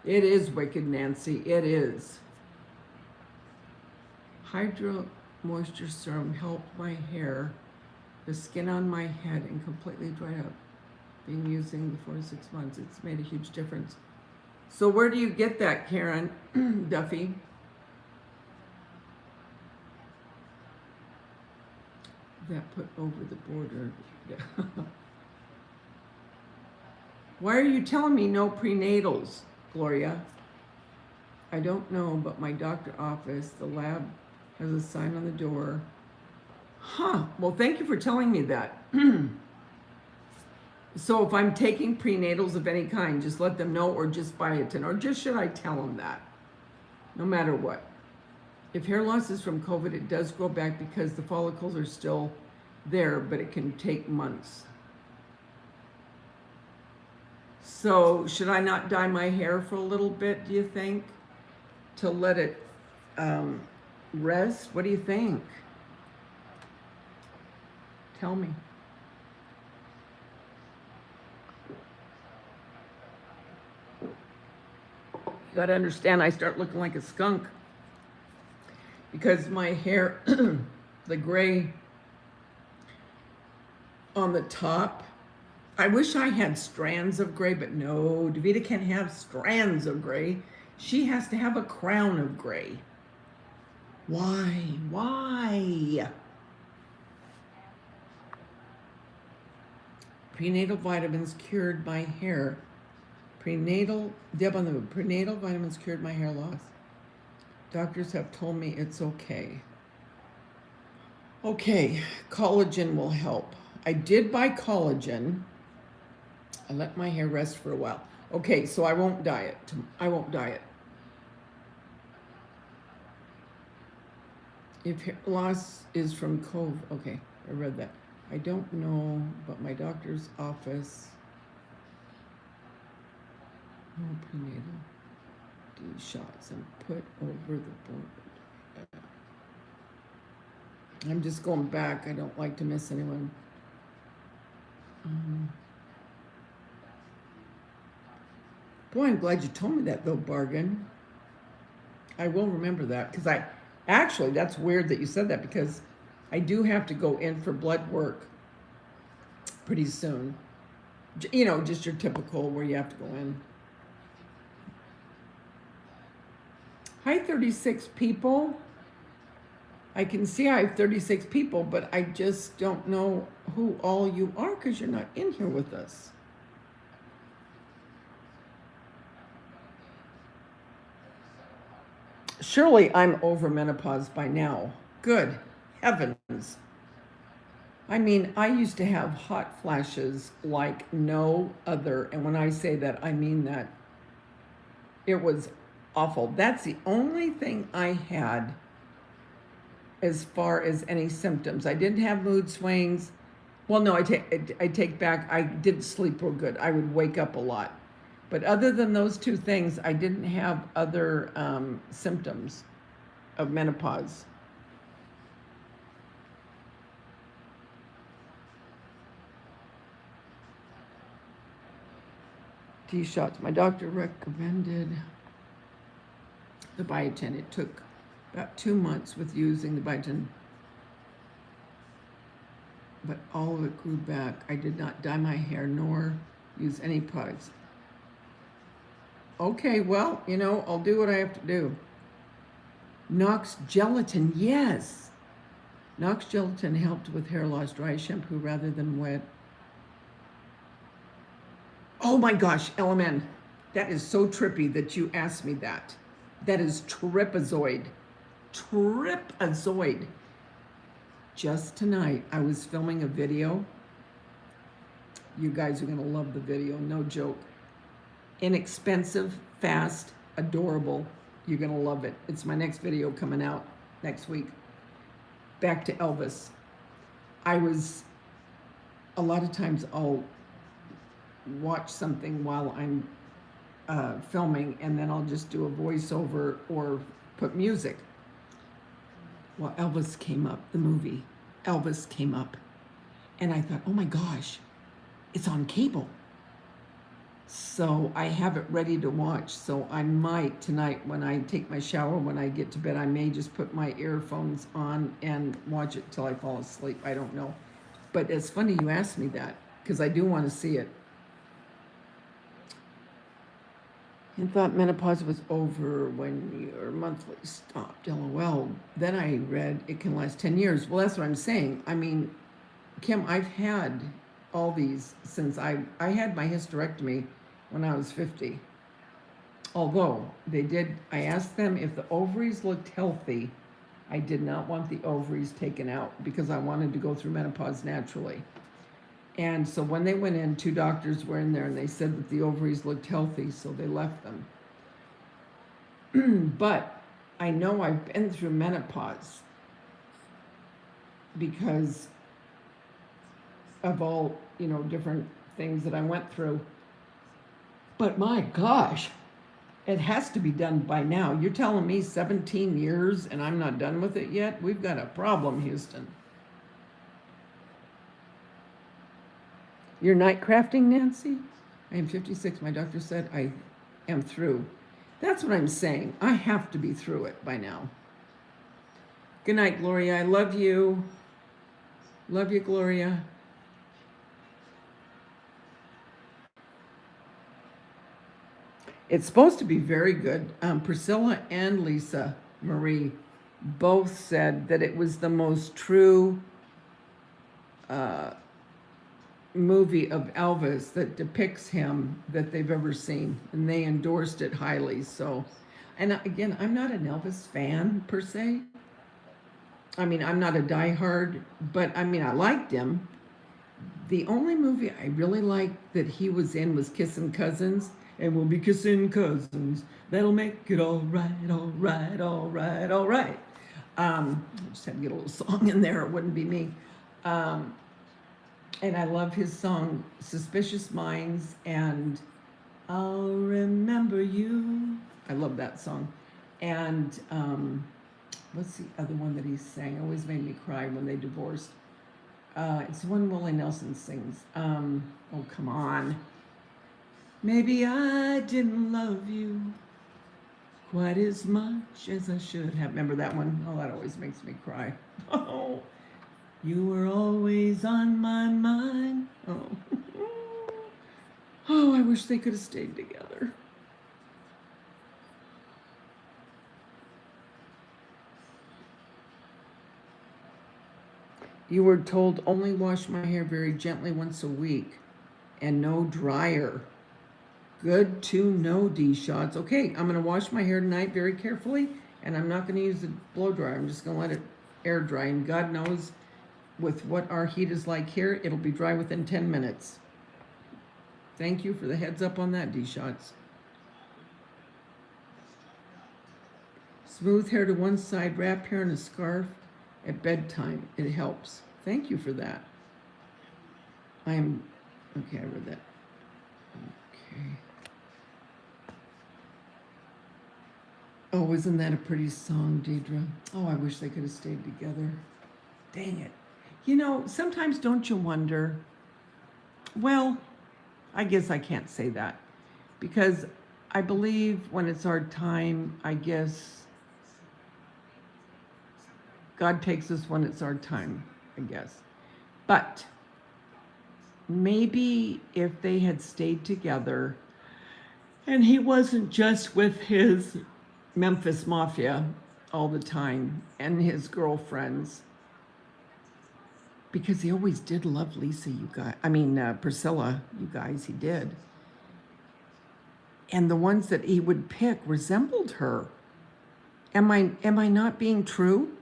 It is wicked, Nancy. It is. Hydro Moisture Serum helped my hair, the skin on my head, and completely dried up. Been using the 4 to 6 months. It's made a huge difference. So where do you get that, Karen Duffy? That put over the border. Why are you telling me no prenatals, Gloria? I don't know, but my doctor office, the lab has a sign on the door. Huh, well, thank you for telling me that. So if I'm taking prenatals of any kind, just let them know, or just biotin, or just should I tell them that? No matter what. If hair loss is from COVID, it does grow back because the follicles are still there, but it can take months. So should I not dye my hair for a little bit, do you think? To let it rest? What do you think? Tell me. You gotta understand, I start looking like a skunk because my hair, the gray on the top, I wish I had strands of gray, but no, Daveda can't have strands of gray. She has to have a crown of gray. Why? Why? Prenatal vitamins cured my hair. Deb on the move. Prenatal vitamins cured my hair loss. Doctors have told me it's okay. Okay, collagen will help. I did buy collagen. I let my hair rest for a while. Okay, so I won't diet. I won't diet. If hair loss is from COVID, okay, I read that. I don't know, but my doctor's office, no prenatal D shots and put over the board. I'm just going back. I don't like to miss anyone. Boy, I'm glad you told me that though, Bargain. I will remember that because actually, that's weird that you said that because I do have to go in for blood work pretty soon. You know, just your typical where you have to go in. Hi, 36 people. I can see I have 36 people, but I just don't know who all you are because you're not in here with us. Surely I'm over menopause by now. Good heavens. I mean, I used to have hot flashes like no other. And when I say that, I mean that it was awful. That's the only thing I had as far as any symptoms. I didn't have mood swings. Well, no, I take back. I didn't sleep real good. I would wake up a lot. But other than those two things, I didn't have other symptoms of menopause. T shots. My doctor recommended the biotin. It took about 2 months with using the biotin, but all of it grew back. I did not dye my hair nor use any products. Okay, well, you know, I'll do what I have to do. Knox gelatin, yes. Knox gelatin helped with hair loss, dry shampoo rather than wet. Oh my gosh, LMN, that is so trippy that you asked me that. That is tripazoid. Tripazoid. Just tonight, I was filming a video. You guys are gonna love the video, no joke. Inexpensive, fast, adorable. You're gonna love it. It's my next video coming out next week. Back to Elvis. A lot of times I'll watch something while I'm filming and then I'll just do a voiceover or put music. Well, Elvis came up, the movie. Elvis came up. And I thought, oh my gosh, it's on cable. So I have it ready to watch. So I might tonight when I take my shower, when I get to bed, I may just put my earphones on and watch it till I fall asleep. I don't know. But it's funny you asked me that because I do want to see it. And thought menopause was over when your monthly stopped. LOL. Then I read it can last 10 years. Well, that's what I'm saying. I mean, Kim, I've had all these since I had my hysterectomy when I was 50. Although I asked them if the ovaries looked healthy. I did not want the ovaries taken out because I wanted to go through menopause naturally. And so when they went in, 2 doctors were in there and they said that the ovaries looked healthy, so they left them. But I know I've been through menopause because of all, you know, different things that I went through. But my gosh, it has to be done by now. You're telling me 17 years and I'm not done with it yet? We've got a problem, Houston. You're night crafting, Nancy? I am 56. My doctor said I am through. That's what I'm saying. I have to be through it by now. Good night, Gloria. I love you. Love you, Gloria. It's supposed to be very good. Priscilla and Lisa Marie both said that it was the most true movie of Elvis that depicts him that they've ever seen, and they endorsed it highly. So, and again, I'm not an Elvis fan per se. I mean, I'm not a diehard, but I mean, I liked him. The only movie I really liked that he was in was Kissing Cousins, and we'll be kissing cousins. That'll make it all right, all right, all right, all right. I just had to get a little song in there. It wouldn't be me. Um, and I love his song "Suspicious Minds" and "I'll Remember You." I love that song. And what's the other one that he sang? It always made me cry when they divorced. It's the one Willie Nelson sings. Oh, come on. Maybe I didn't love you quite as much as I should have. Remember that one? Oh, that always makes me cry. Oh, you were always on my mind. Oh, oh, I wish they could have stayed together. You were told only wash my hair very gently once a week and no dryer. Good to know, D-Shots. Okay, I'm going to wash my hair tonight very carefully, and I'm not going to use the blow dryer. I'm just going to let it air dry, and God knows with what our heat is like here, it'll be dry within 10 minutes. Thank you for the heads up on that, D-Shots. Smooth hair to one side, wrap hair in a scarf at bedtime. It helps. Thank you for that. Okay, I read that. Okay. Oh, isn't that a pretty song, Deidre? Oh, I wish they could have stayed together. Dang it. You know, sometimes don't you wonder? Well, I guess I can't say that because I believe when it's our time, I guess God takes us when it's our time, I guess. But maybe if they had stayed together and he wasn't just with his Memphis Mafia all the time and his girlfriends, because he always did love Lisa, you guys. I mean, Priscilla, you guys, he did. And the ones that he would pick resembled her. Am I not being true?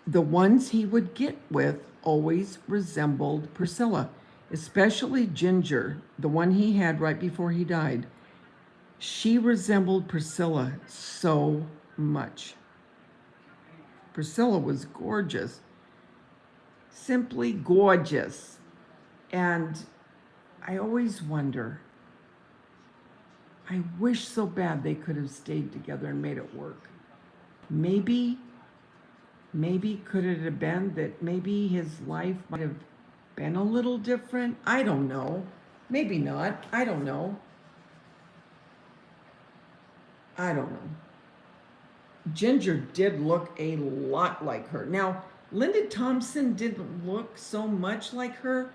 The ones he would get with always resembled Priscilla, especially Ginger, the one he had right before he died. She resembled Priscilla so much. Priscilla was gorgeous, simply gorgeous. And I always wonder, I wish so bad they could have stayed together and made it work. Maybe could it have been that maybe his life might have been a little different? I don't know. Maybe not. I don't know. Ginger did look a lot like her. Now, Linda Thompson didn't look so much like her,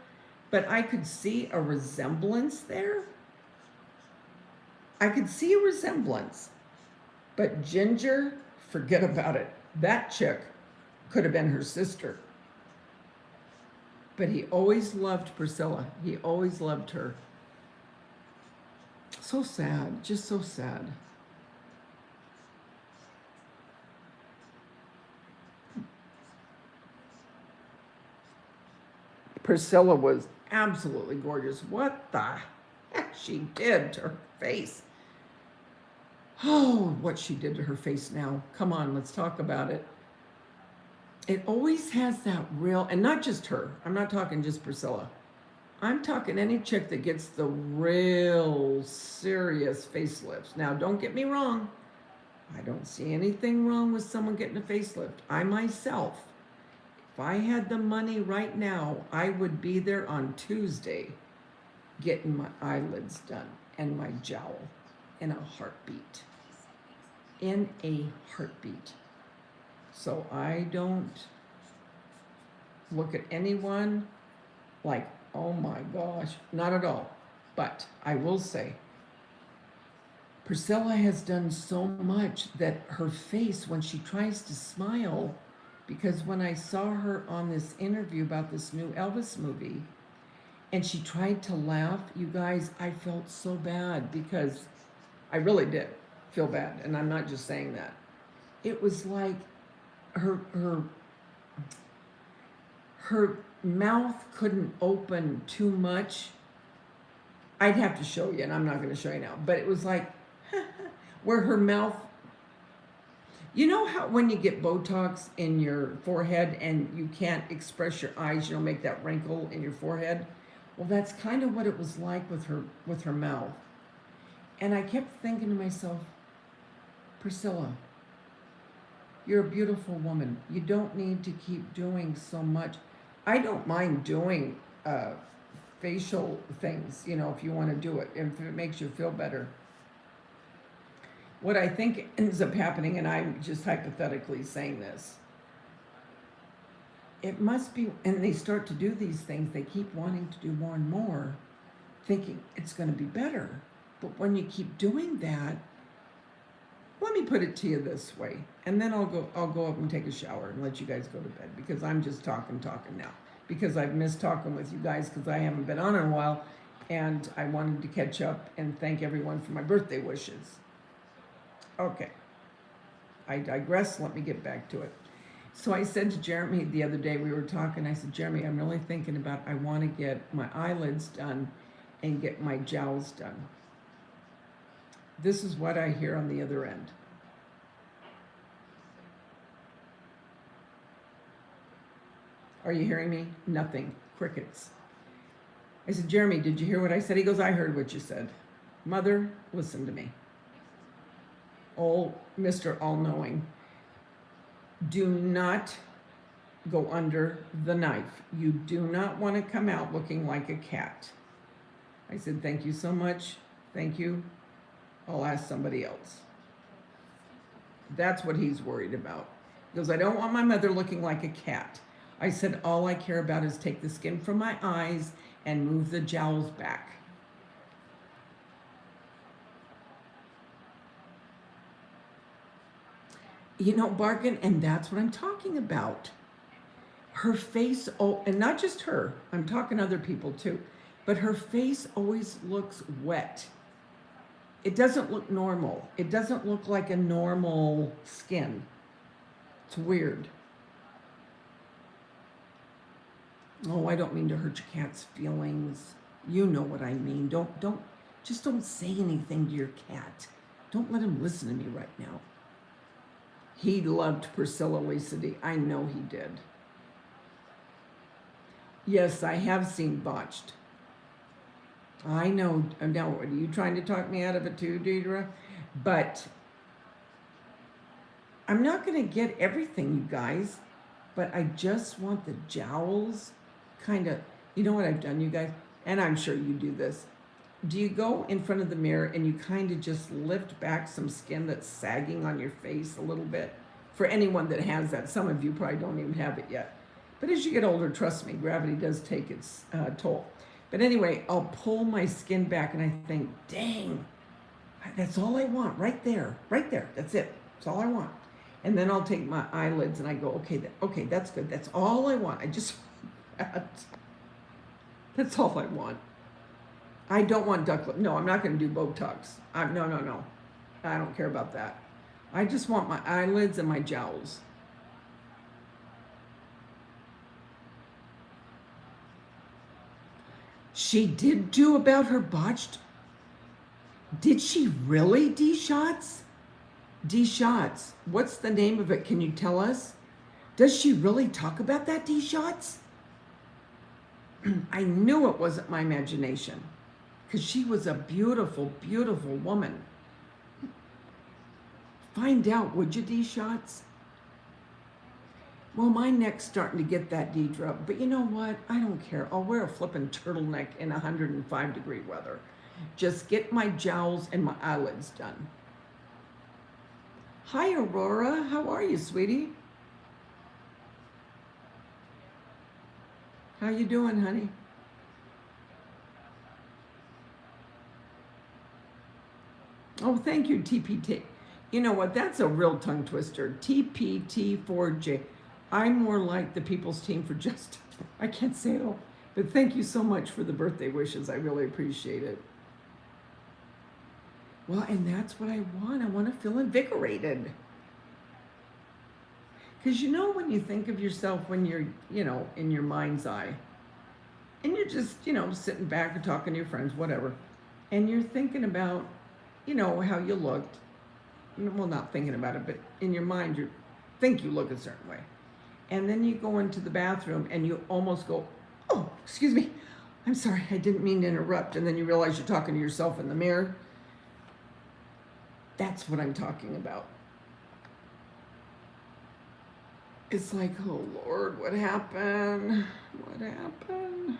but I could see a resemblance there. I could see a resemblance. But Ginger, forget about it. That chick could have been her sister. But he always loved Priscilla. He always loved her. So sad, just so sad. Priscilla was absolutely gorgeous. What the heck she did to her face. Oh, what she did to her face now. Come on, let's talk about it. It always has that real, and not just her. I'm not talking just Priscilla. I'm talking any chick that gets the real serious facelifts. Now, don't get me wrong. I don't see anything wrong with someone getting a facelift. I myself, if I had the money right now, I would be there on Tuesday getting my eyelids done and my jowl in a heartbeat. In a heartbeat. So I don't look at anyone like, oh my gosh, not at all. But I will say, Priscilla has done so much that her face, when she tries to smile, because when I saw her on this interview about this new Elvis movie, and she tried to laugh, you guys, I felt so bad because I really did feel bad. And I'm not just saying that. It was like her her mouth couldn't open too much. I'd have to show you, and I'm not going to show you now, but it was like where her mouth, you know how when you get Botox in your forehead and you can't express your eyes, you don't make that wrinkle in your forehead? Well, that's kind of what it was like with her mouth. And I kept thinking to myself, Priscilla, you're a beautiful woman. You don't need to keep doing so much. I don't mind doing facial things, you know, if you want to do it, if it makes you feel better. What I think ends up happening, and I'm just hypothetically saying this, it must be, and they start to do these things, they keep wanting to do more and more, thinking it's going to be better. But when you keep doing that, let me put it to you this way, and then I'll go up and take a shower and let you guys go to bed, because I'm just talking now, because I've missed talking with you guys because I haven't been on in a while, and I wanted to catch up and thank everyone for my birthday wishes. Okay, I digress. Let me get back to it. So I said to Jeremy the other day, we were talking, I said, Jeremy, I'm really thinking about, I want to get my eyelids done and get my jowls done. This is what I hear on the other end. Are you hearing me? Nothing. Crickets. I said, Jeremy, did you hear what I said? He goes, I heard what you said. Mother, listen to me. Oh, Mr. All-Knowing. Do not go under the knife. You do not want to come out looking like a cat. I said, thank you so much. Thank you. I'll ask somebody else. That's what he's worried about. He goes, I don't want my mother looking like a cat. I said, all I care about is take the skin from my eyes and move the jowls back. You know, Bargain, and that's what I'm talking about. Her face, oh, and not just her, I'm talking other people too, but her face always looks wet. It doesn't look normal. It doesn't look like a normal skin. It's weird. Oh, I don't mean to hurt your cat's feelings. You know what I mean. Just don't say anything to your cat. Don't let him listen to me right now. He loved Priscilla, Lisa D. I know he did. Yes, I have seen Botched. I know. Now, are you trying to talk me out of it too, Deidre? But I'm not going to get everything, you guys. But I just want the jowls kind of, you know what I've done, you guys? And I'm sure you do this. Do you go in front of the mirror and you kind of just lift back some skin that's sagging on your face a little bit? For anyone that has that, some of you probably don't even have it yet. But as you get older, trust me, gravity does take its toll. But anyway, I'll pull my skin back and I think, dang, that's all I want right there, that's it, that's all I want. And then I'll take my eyelids and I go, okay, that's good, that's all I want. I just want that. That's all I want. I don't want duck lip. No, I'm not going to do Botox. No. I don't care about that. I just want my eyelids and my jowls. She did do about her botched. Did she really, D-Shots? D-Shots. What's the name of it? Can you tell us? Does she really talk about that, D-Shots? I knew it wasn't my imagination. Because she was a beautiful, beautiful woman. Find out, would you, D-Shots? Well, my neck's starting to get that Deidre, but you know what? I don't care. I'll wear a flippin' turtleneck in 105-degree weather. Just get my jowls and my eyelids done. Hi, Aurora. How are you, sweetie? How you doing, honey? Oh, thank you, TPT. You know what? That's a real tongue twister. TPT4J. I'm more like the People's Team for Justice. I can't say it all. But thank you so much for the birthday wishes. I really appreciate it. Well, and that's what I want. I want to feel invigorated. Because you know, when you think of yourself when you're, in your mind's eye, and you're just, sitting back or talking to your friends, whatever, and you're thinking about, how you looked. Well, not thinking about it, but in your mind, you think you look a certain way. And then you go into the bathroom and you almost go, oh, excuse me, I'm sorry, I didn't mean to interrupt. And then you realize you're talking to yourself in the mirror. That's what I'm talking about. It's like, oh Lord, what happened? What happened?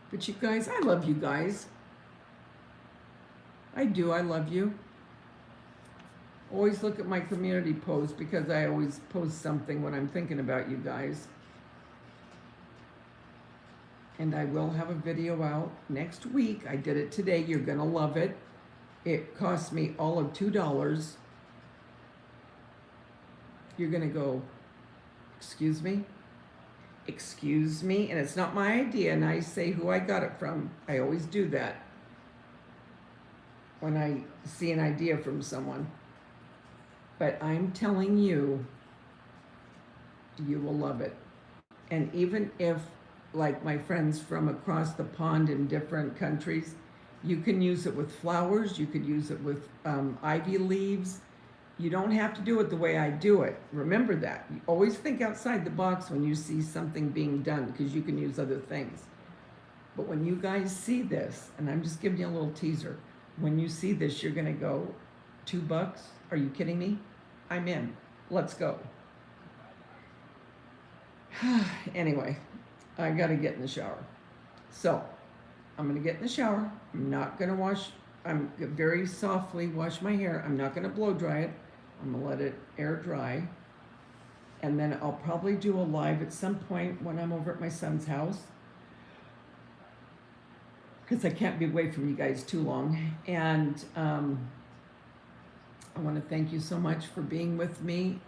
But you guys, I love you guys. I do, I love you. Always look at my community posts because I always post something when I'm thinking about you guys. And I will have a video out next week. I did it today. You're going to love it. It cost me all of $2. You're going to go, excuse me? Excuse me? And it's not my idea, and I say who I got it from. I always do that when I see an idea from someone. But I'm telling you, you will love it. And even if, like my friends from across the pond in different countries, you can use it with flowers, you could use it with ivy leaves. You don't have to do it the way I do it. Remember that. You always think outside the box when you see something being done, because you can use other things. But when you guys see this, and I'm just giving you a little teaser, when you see this, you're gonna go, $2? Are you kidding me? I'm in. Let's go. Anyway, I gotta get in the shower. So, I'm gonna get in the shower. I'm not gonna wash, I'm very softly wash my hair. I'm not gonna blow dry it. I'm gonna let it air dry. And then I'll probably do a live at some point when I'm over at my son's house, because I can't be away from you guys too long. And I want to thank you so much for being with me.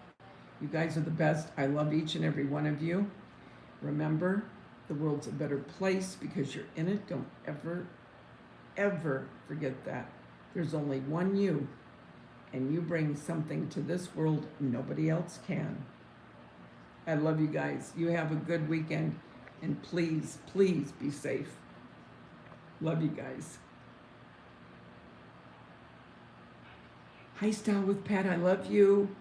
You guys are the best. I love each and every one of you. Remember, the world's a better place because you're in it. Don't ever, ever forget that. There's only one you, and you bring something to this world nobody else can. I love you guys. You have a good weekend, and please, please be safe. Love you guys. Hi, Style with Pat. I love you.